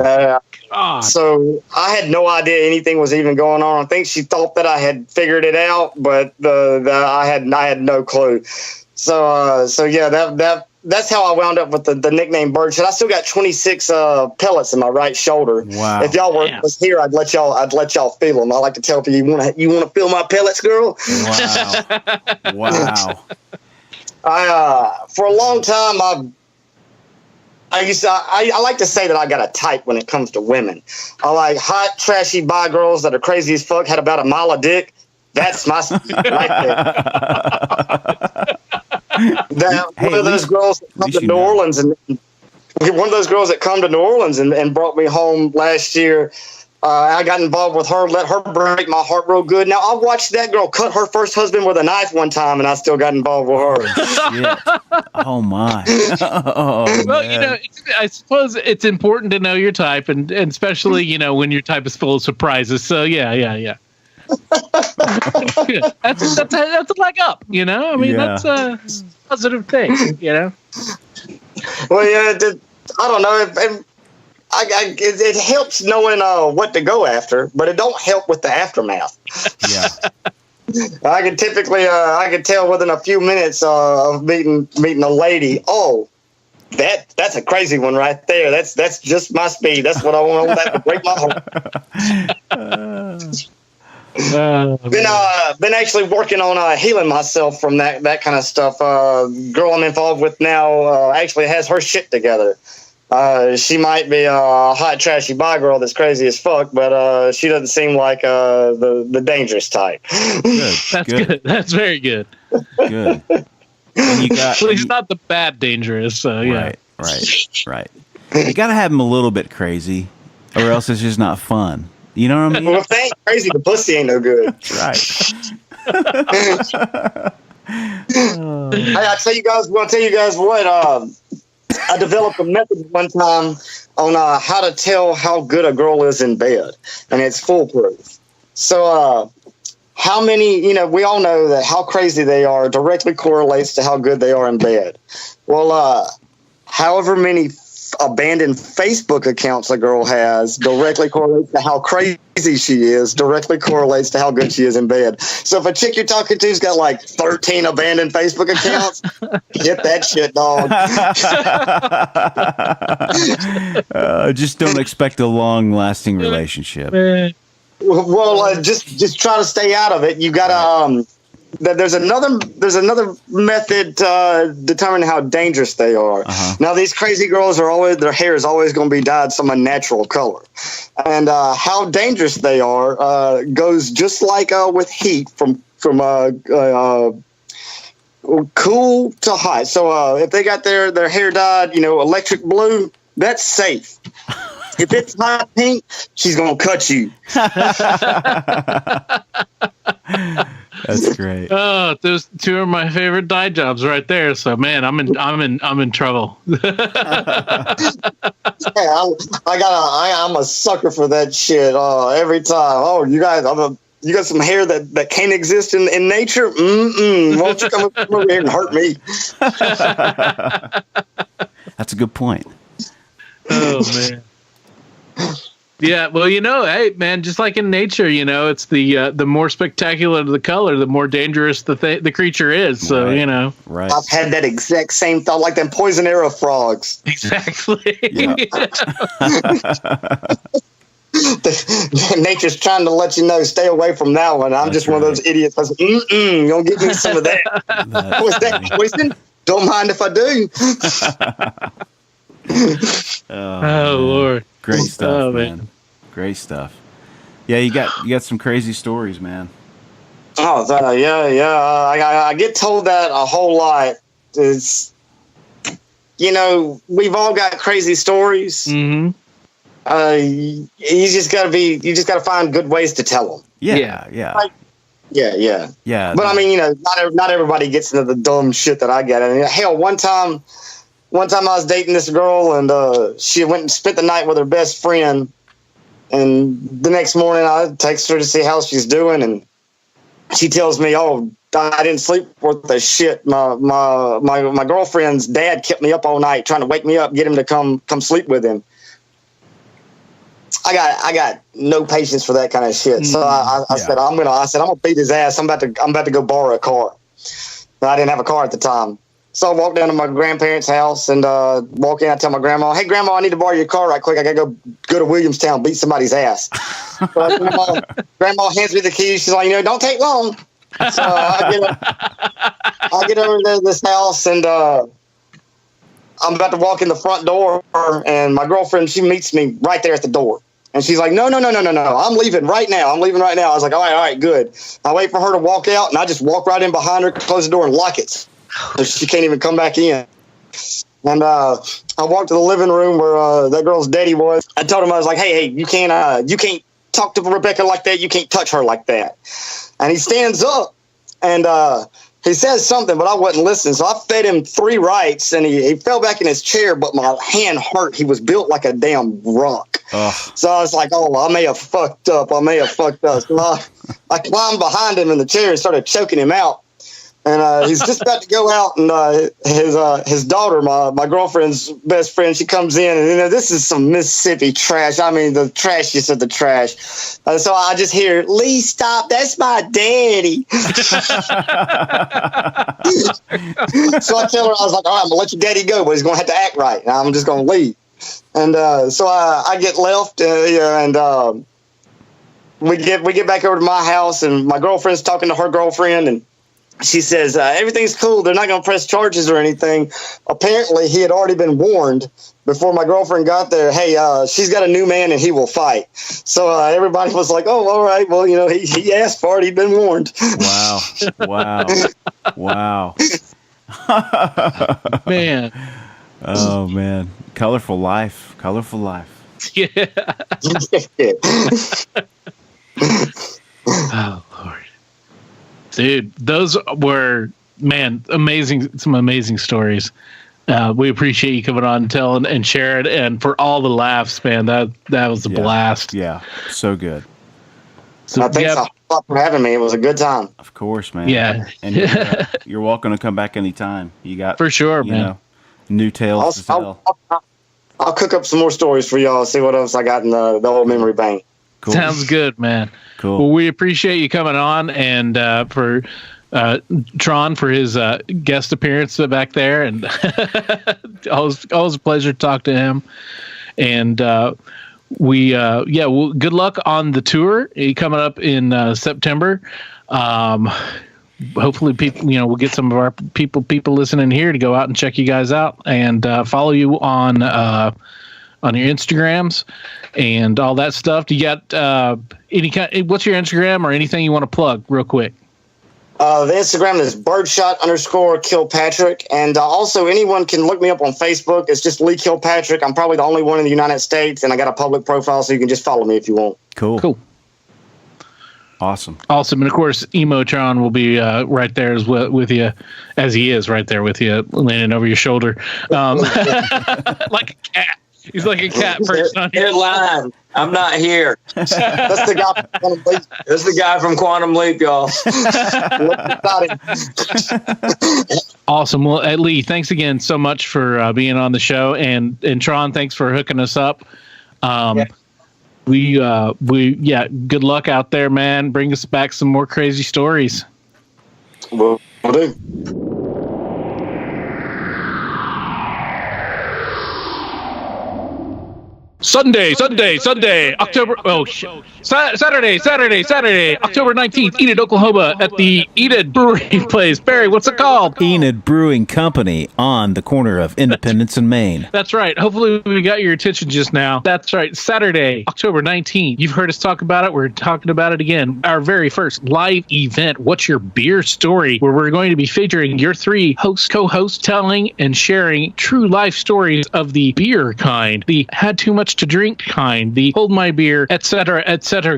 So I had no idea anything was even going on. I think she thought that I had figured it out, but I had no clue. So yeah, that's how I wound up with the nickname Birdshot. I still got 26 pellets in my right shoulder. Wow. If y'all was here, I'd let y'all feel them. I like to tell people, you want to feel my pellets, girl? Wow. For a long time, I like to say that I got a type when it comes to women. I like hot, trashy bi girls that are crazy as fuck, had about a mile of dick. That's my right there. One of those girls that come to New Orleans and one of those girls that come to New Orleans and brought me home last year. I got involved with her, let her break my heart real good. Now, I watched that girl cut her first husband with a knife one time, and I still got involved with her. Shit. Oh, my. Well, you know, I suppose it's important to know your type, and especially, you know, when your type is full of surprises. So, yeah. That's a leg up, you know? I mean, that's a positive thing, you know? Well, yeah, I don't know. It helps knowing what to go after, but it don't help with the aftermath. Yeah. I can tell within a few minutes of meeting a lady. Oh, that's a crazy one right there. That's just my speed. That's what I want. That to break my heart. Been actually working on healing myself from that kind of stuff. Girl I'm involved with now actually has her shit together. She might be a hot, trashy bi girl that's crazy as fuck, but she doesn't seem like the dangerous type. Good. That's good. That's very good. Good. And you got, well, he's not the bad dangerous, so yeah. Right. You got to have him a little bit crazy, or else it's just not fun. You know what I mean? Well, if they ain't crazy, the pussy ain't no good. Right. Hey, I'll tell you guys what. I developed a method one time on how to tell how good a girl is in bed, and it's foolproof. So, how many, we all know that how crazy they are directly correlates to how good they are in bed. Well, however many abandoned Facebook accounts a girl has directly correlates to how crazy she is, directly correlates to how good she is in bed. So if a chick you're talking to's got like 13 abandoned Facebook accounts, get that shit, dog. Just don't expect a long-lasting relationship. Well, just try to stay out of it. You gotta there's another method determining how dangerous they are. Now, these crazy girls their hair is always going to be dyed some unnatural color, and how dangerous they are goes just like with heat from cool to hot. So if they got their hair dyed, electric blue, that's safe. If it's hot pink, she's gonna cut you. That's great. Oh, those two are my favorite dye jobs right there. So man, I'm in trouble. I'm a sucker for that shit. Every time. Oh, you guys, you got some hair that can't exist in nature. Why don't you come over here and hurt me? That's a good point. Oh man. Yeah, well, hey, man, just like in nature, it's the more spectacular the color, the more dangerous the creature is. So, Right. I've had that exact same thought, like them poison arrow frogs. Exactly. Yeah. Nature's trying to let you know, stay away from that one. I'm just one of those idiots. I was you gonna give me some of that. Was that poison? Don't mind if I do. Oh Lord. Great stuff, man. Great stuff. Yeah, you got some crazy stories, man. Oh, yeah. I get told that a whole lot. It's, we've all got crazy stories. Mm-hmm. You just gotta find good ways to tell them. Yeah. Like, yeah. But I mean, not everybody gets into the dumb shit that I get. I mean, hell, one time I was dating this girl, and she went and spent the night with her best friend. And the next morning, I text her to see how she's doing, and she tells me, "Oh, I didn't sleep worth a shit. My girlfriend's dad kept me up all night trying to wake me up, get him to come sleep with him." I got no patience for that kind of shit. So I said, I'm gonna beat his ass. I'm about to go borrow a car. But I didn't have a car at the time. So I walk down to my grandparents' house and walk in. I tell my grandma, "Hey, Grandma, I need to borrow your car right quick. I got to go to Williamstown, beat somebody's ass." So grandma hands me the keys. She's like, "Don't take long." So I get over to this house, and I'm about to walk in the front door, and my girlfriend, she meets me right there at the door. And she's like, no, I'm leaving right now. I was like, all right, good. I wait for her to walk out, and I just walk right in behind her, close the door, and lock it. She can't even come back in. And I walked to the living room where that girl's daddy was. I told him, I was like, hey, you can't talk to Rebecca like that. You can't touch her like that. And he stands up and he says something, but I wasn't listening. So I fed him 3 rights and he fell back in his chair, but my hand hurt. He was built like a damn rock. Ugh. So I was like, oh, I may have fucked up. So I climbed behind him in the chair and started choking him out. And he's just about to go out, and his daughter, my girlfriend's best friend, she comes in, and this is some Mississippi trash. I mean, the trashiest of the trash. So I just hear, Lee, stop! That's my daddy. So I tell her, I was like, all right, I'm gonna let your daddy go, but he's gonna have to act right. And I'm just gonna leave. And so I get left, and we get back over to my house, and my girlfriend's talking to her girlfriend, and she says, everything's cool. They're not going to press charges or anything. Apparently, he had already been warned before my girlfriend got there. Hey, she's got a new man and he will fight. So everybody was like, oh, all right. Well, he asked for it. He'd been warned. Wow. Man. Oh, man. Colorful life. Yeah. Oh, Lord. Dude, those were, some amazing stories. We appreciate you coming on and telling and sharing, and for all the laughs, man. That was a blast. Yeah, so good. So, thanks a lot for having me. It was a good time. Of course, man. Yeah. And you're welcome to come back anytime. You got for sure, man. New tales to tell. I'll cook up some more stories for y'all. See what else I got in the old memory bank. Cool. Sounds good, man. Cool. Well, we appreciate you coming on, and for Tron for his guest appearance back there, and always a pleasure to talk to him. And well, good luck on the tour coming up in September. Hopefully, people, we'll get some of our people listening here to go out and check you guys out and follow you on your Instagrams and all that stuff. Do you got what's your Instagram or anything you want to plug real quick? The Instagram is birdshot_Kilpatrick. And also anyone can look me up on Facebook. It's just Lee Kilpatrick. I'm probably the only one in the United States, and I got a public profile, so you can just follow me if you want. Cool. Awesome. And of course, Emotron will be right there as well with you, as he is right there with you, leaning over your shoulder, like a cat. He's like a cat person. You're lying. I'm not here. That's the guy from Quantum Leap. That's the guy from Quantum Leap, y'all. Awesome. Well, Lee, thanks again so much for being on the show, and Tron, thanks for hooking us up. Good luck out there, man. Bring us back some more crazy stories. Will do. Sunday, October. Oh shit! Saturday, October 19th, Enid, Oklahoma, at the Enid Brewing Place. Barry, what's it called? Enid Brewing Company on the corner of Independence and Main. That's right. Hopefully, we got your attention just now. That's right. Saturday, October 19th. You've heard us talk about it. We're talking about it again. Our very first live event. What's your beer story? Where we're going to be featuring your 3 co-hosts, telling and sharing true life stories of the beer kind, the had too much to drink kind, the hold my beer, etc.,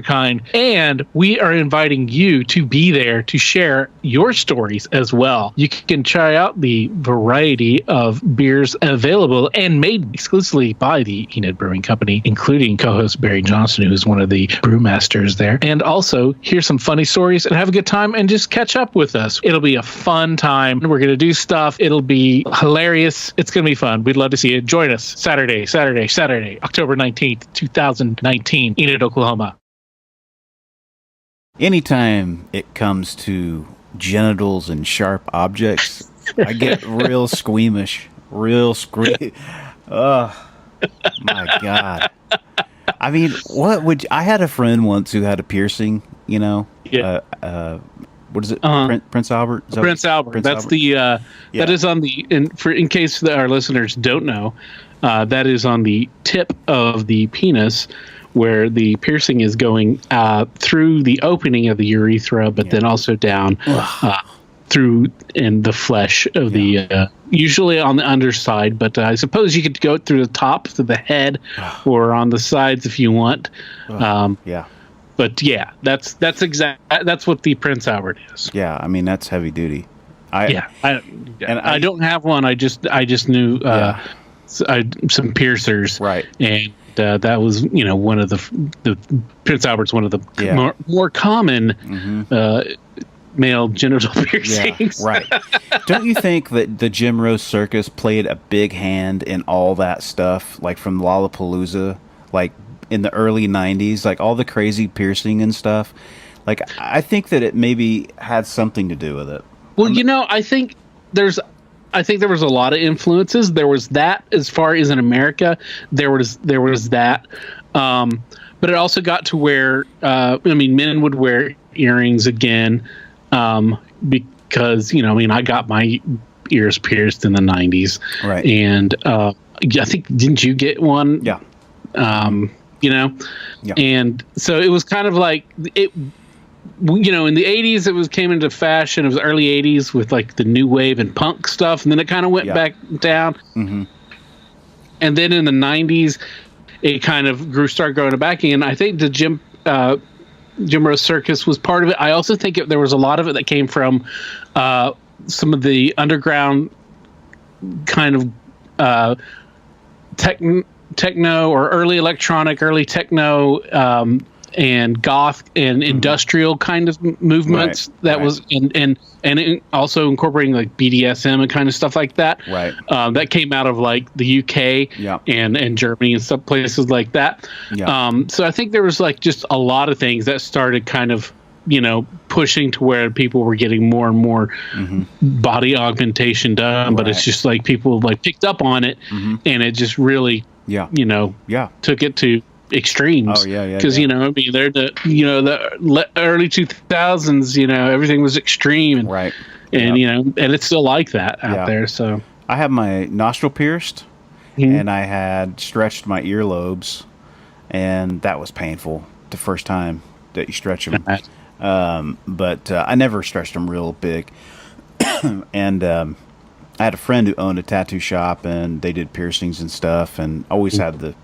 kind. And we are inviting you to be there to share your stories as well. You can try out the variety of beers available and made exclusively by the Enid Brewing Company, including co-host Barry Johnson, who is one of the brewmasters there. And also hear some funny stories and have a good time and just catch up with us. It'll be a fun time. We're going to do stuff. It'll be hilarious. It's going to be fun. We'd love to see you. Join us Saturday, October 19th, 2019, Enid, Oklahoma. Anytime it comes to genitals and sharp objects, I get real squeamish. Oh, my God. I mean, I had a friend once who had a piercing, Yeah. What is it? Prince Albert? Prince Albert. That's Albert? That is on the, in case our listeners don't know, that is on the tip of the penis, where the piercing is going through the opening of the urethra, but then also down through in the flesh of the usually on the underside, but I suppose you could go through the top to the head or on the sides if you want. Yeah. But yeah, that's what the Prince Albert is. Yeah, I mean that's heavy duty. I don't have one. I just knew some piercers, right? And that was one of the Prince Albert's one of the more common male genital piercings. Yeah, right. Don't you think that the Jim Rose Circus played a big hand in all that stuff, like from Lollapalooza, like in the early 90s, like all the crazy piercing and stuff? Like, I think that it maybe had something to do with it. Well, I think there was a lot of influences. There was that, as far as in America, there was that. But it also got to where, men would wear earrings again, because, I got my ears pierced in the 90s. Right. And I think, didn't you get one? Yeah. Yeah. And so it was kind of like it. In the 80s, it came into fashion. It was early 80s with like the new wave and punk stuff, and then it kind of went back down. Mm-hmm. And then in the 90s, it kind of started growing back again. I think the Jim Rose Circus was part of it. I also think there was a lot of it that came from some of the underground kind of techno or early electronic, early techno. And goth and industrial kind of movements was and also incorporating like BDSM and kind of stuff like that. Right. That came out of like the UK and Germany and some places like that. Yeah. So I think there was like just a lot of things that started kind of, pushing to where people were getting more and more body augmentation done. But it's just like people like picked up on it and it just really, took it to extremes. Because they're the early 2000s, everything was extreme and and it's still like that out there. So I have my nostril pierced and I had stretched my earlobes, and that was painful the first time that you stretch them. But I never stretched them real big. And I had a friend who owned a tattoo shop, and they did piercings and stuff, and always had the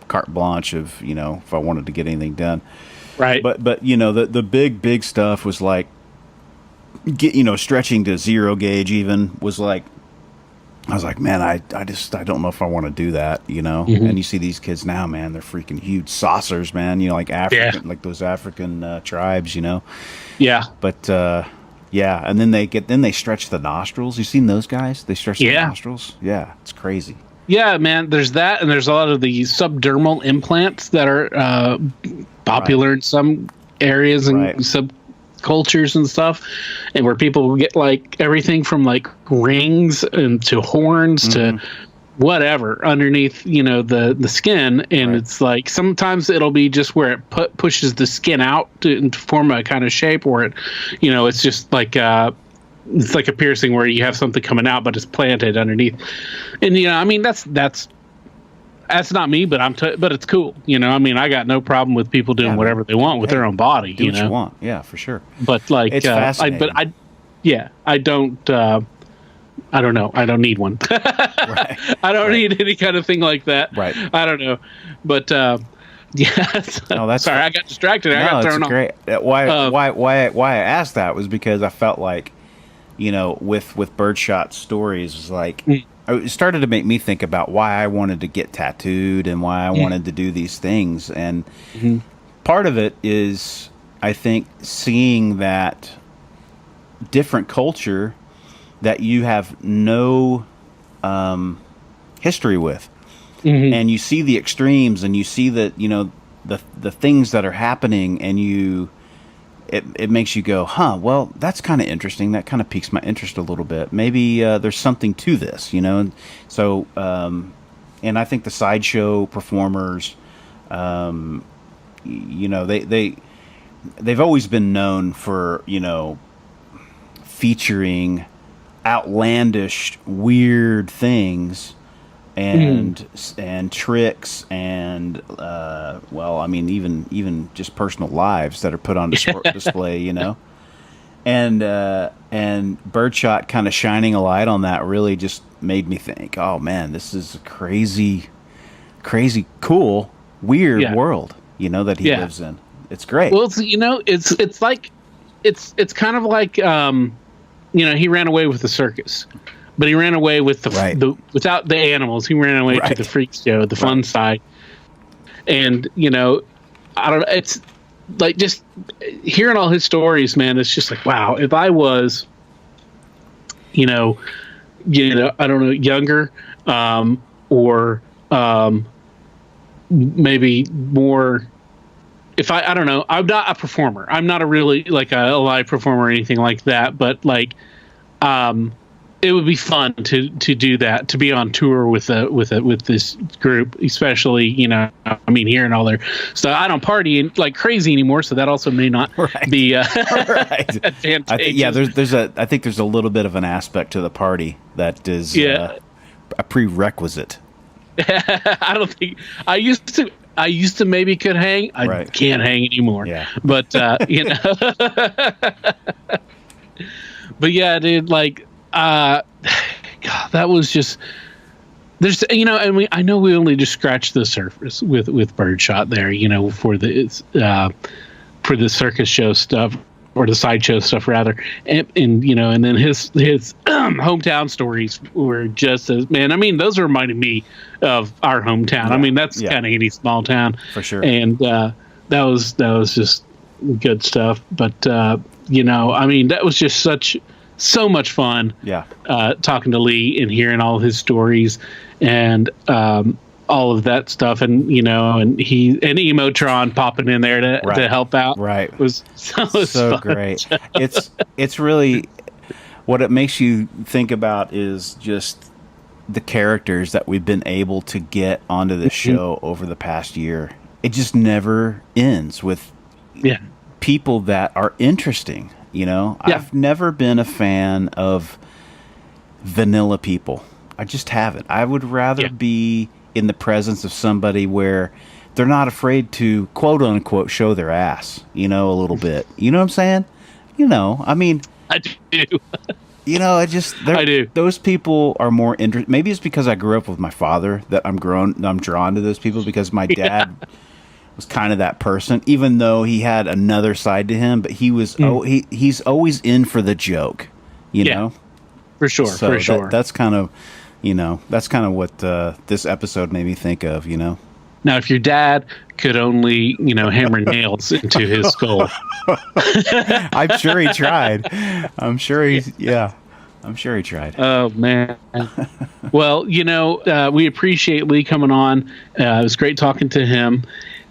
carte blanche of if I wanted to get anything done, right? But the big stuff was like stretching to zero gauge even was like, I was like, man, I don't know if I want to do that, And you see these kids now, man, they're freaking huge saucers, man, like African, like those African tribes, Yeah. But and then they stretch the nostrils. You seen those guys? They stretch the nostrils. Yeah, it's crazy. Yeah, man, there's that, and there's a lot of the subdermal implants that are popular in some areas and subcultures and stuff, and where people get like everything from like rings and to horns to whatever underneath, the skin, and it's like sometimes it'll be just where it pushes the skin out to form a kind of shape, or it, it's just like it's like a piercing where you have something coming out, but it's planted underneath. And that's not me, but but it's cool. I got no problem with people doing whatever they want with their own body. Do what you want, yeah, for sure. But like, it's fascinating. I don't. I don't know. I don't need one. I don't need any kind of thing like that. Right. I don't know, but. Sorry, I got distracted. I got thrown off. Great. Why I asked that was because I felt like, with Birdshot stories, was like it started to make me think about why I wanted to get tattooed and why I wanted to do these things, and part of it is I think seeing that different culture that you have no history with. And you see the extremes, and you see that the things that are happening, and it makes you go, well, that's kind of interesting. That kind of piques my interest a little bit. Maybe there's something to this, And so, and I think the sideshow performers, they've always been known for featuring outlandish, weird things. And tricks and even just personal lives that are put on display, and Birdshot kind of shining a light on that really just made me think, oh man, this is a crazy cool, weird world, that he lives in. It's great. Well, it's like it's kind of like he ran away with the circus, but he ran away with the without the animals. He ran away to the freak show, the fun side. And I don't know. It's like just hearing all his stories, man. It's just like, wow. If I was, I don't know, younger, or maybe more. If I don't know, I'm not a performer. I'm not a really like a live performer or anything like that. But like, it would be fun to do that, to be on tour with this group, especially hearing all their stuff. I don't party like crazy anymore, so that also may not be advantageous. I think there's a little bit of an aspect to the party that is a prerequisite. I don't think I used to maybe could hang. I can't hang anymore. Yeah. But but yeah, dude, like God, that was just there's and I know we only just scratched the surface with Birdshot there, for the circus show stuff, or the sideshow stuff rather, and then his hometown stories were just as, man, I mean, those reminded me of our hometown. I mean, that's kind of any small town for sure, and that was just good stuff. But I mean, that was just so much fun. Yeah, talking to Lee and hearing all his stories and all of that stuff, and and Emotron popping in there to help out. Right, was so great. It's really what it makes you think about is just the characters that we've been able to get onto the show over the past year. It just never ends with people that are interesting. I've never been a fan of vanilla people. I just haven't. I would rather be in the presence of somebody where they're not afraid to quote unquote show their ass, a little bit. You know what I'm saying? I mean, I do. I do. Those people are more interesting. Maybe it's because I grew up with my father that I'm drawn to those people, because my dad was kind of that person, even though he had another side to him, but he was he's always in for the joke, know? For sure, so for sure. That's kind of what this episode made me think of, Now, if your dad could only, hammer nails into his skull. I'm sure he tried. I'm sure he tried. Oh, man. Well, we appreciate Lee coming on. It was great talking to him.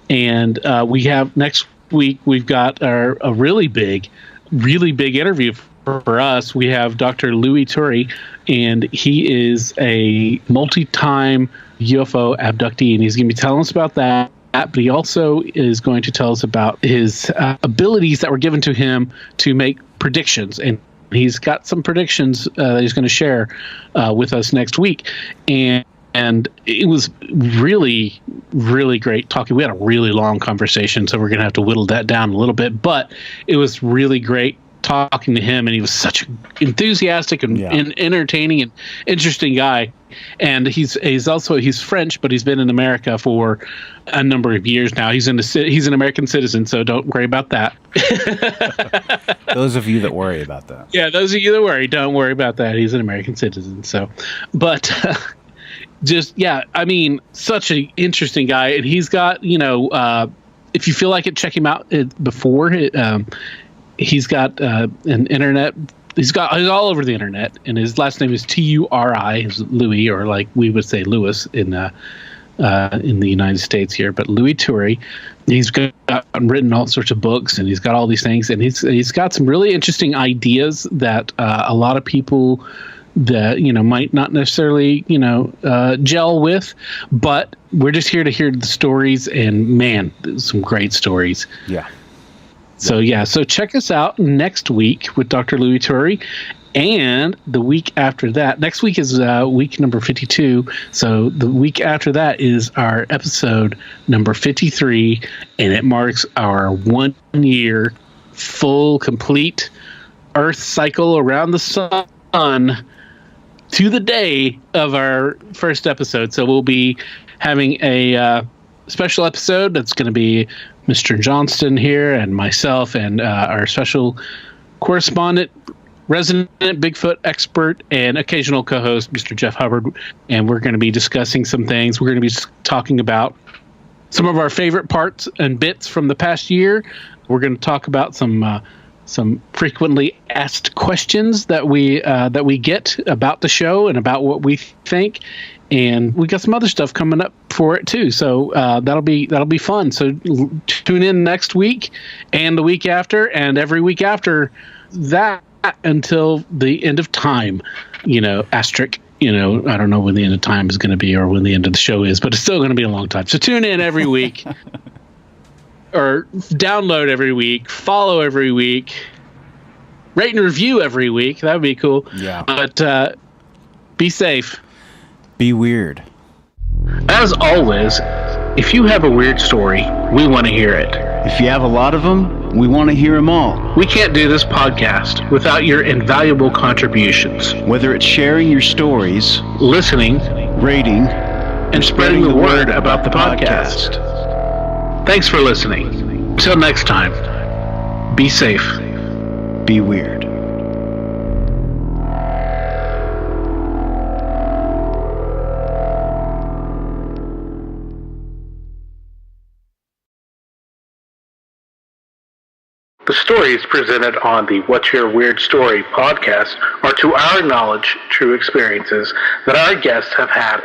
And we have next week, we've got a really big interview for us. We have Dr. Louis Turi, and he is a multi-time UFO abductee, and he's going to be telling us about that. But he also is going to tell us about his abilities that were given to him to make predictions. And he's got some predictions that he's going to share with us next week. And it was really, really great talking. We had a really long conversation, so we're going to have to whittle that down a little bit. But it was really great talking to him, and he was such an enthusiastic and entertaining and interesting guy. And he's French, but he's been in America for a number of years now. He's an American citizen, so don't worry about that. Those of you that worry about that. Yeah, those of you that worry, don't worry about that. He's an American citizen. So, but I mean, such an interesting guy, and he's got if you feel like it, check him out before. He's got an internet. He's all over the internet, and his last name is Turi. Is Louis, or like we would say Louis in the United States here, but Louis Turi. He's written all sorts of books, and he's got all these things, and he's got some really interesting ideas that a lot of people that might not necessarily gel with, but we're just here to hear the stories, and man, some great stories. So check us out next week with Dr. Louis Turi, and the week after that. Next week is week number 52. So the week after that is our episode number 53, and it marks our 1 year full, complete Earth cycle around the sun to the day of our first episode. So we'll be having a special episode that's going to be Mr. Johnston here and myself and our special correspondent, resident Bigfoot expert, and occasional co-host, Mr. Jeff Hubbard. And we're going to be discussing some things. We're going to be talking about some of our favorite parts and bits from the past year. We're going to talk about some frequently asked questions that we get about the show and about what we think. And we got some other stuff coming up for it too. So that'll be fun. So tune in next week and the week after and every week after that until the end of time, asterisk. I don't know when the end of time is going to be or when the end of the show is, but it's still going to be a long time. So tune in every week or download every week, follow every week, rate and review every week. That would be cool. Yeah. But be safe. Be weird. As always, if you have a weird story, we want to hear it. If you have a lot of them, we want to hear them all. We can't do this podcast without your invaluable contributions. Whether it's sharing your stories, Listening, rating, and spreading the word about the podcast. Thanks for listening. Till next time, be safe. Be weird. The stories presented on the What's Your Weird Story podcast are, to our knowledge, true experiences that our guests have had.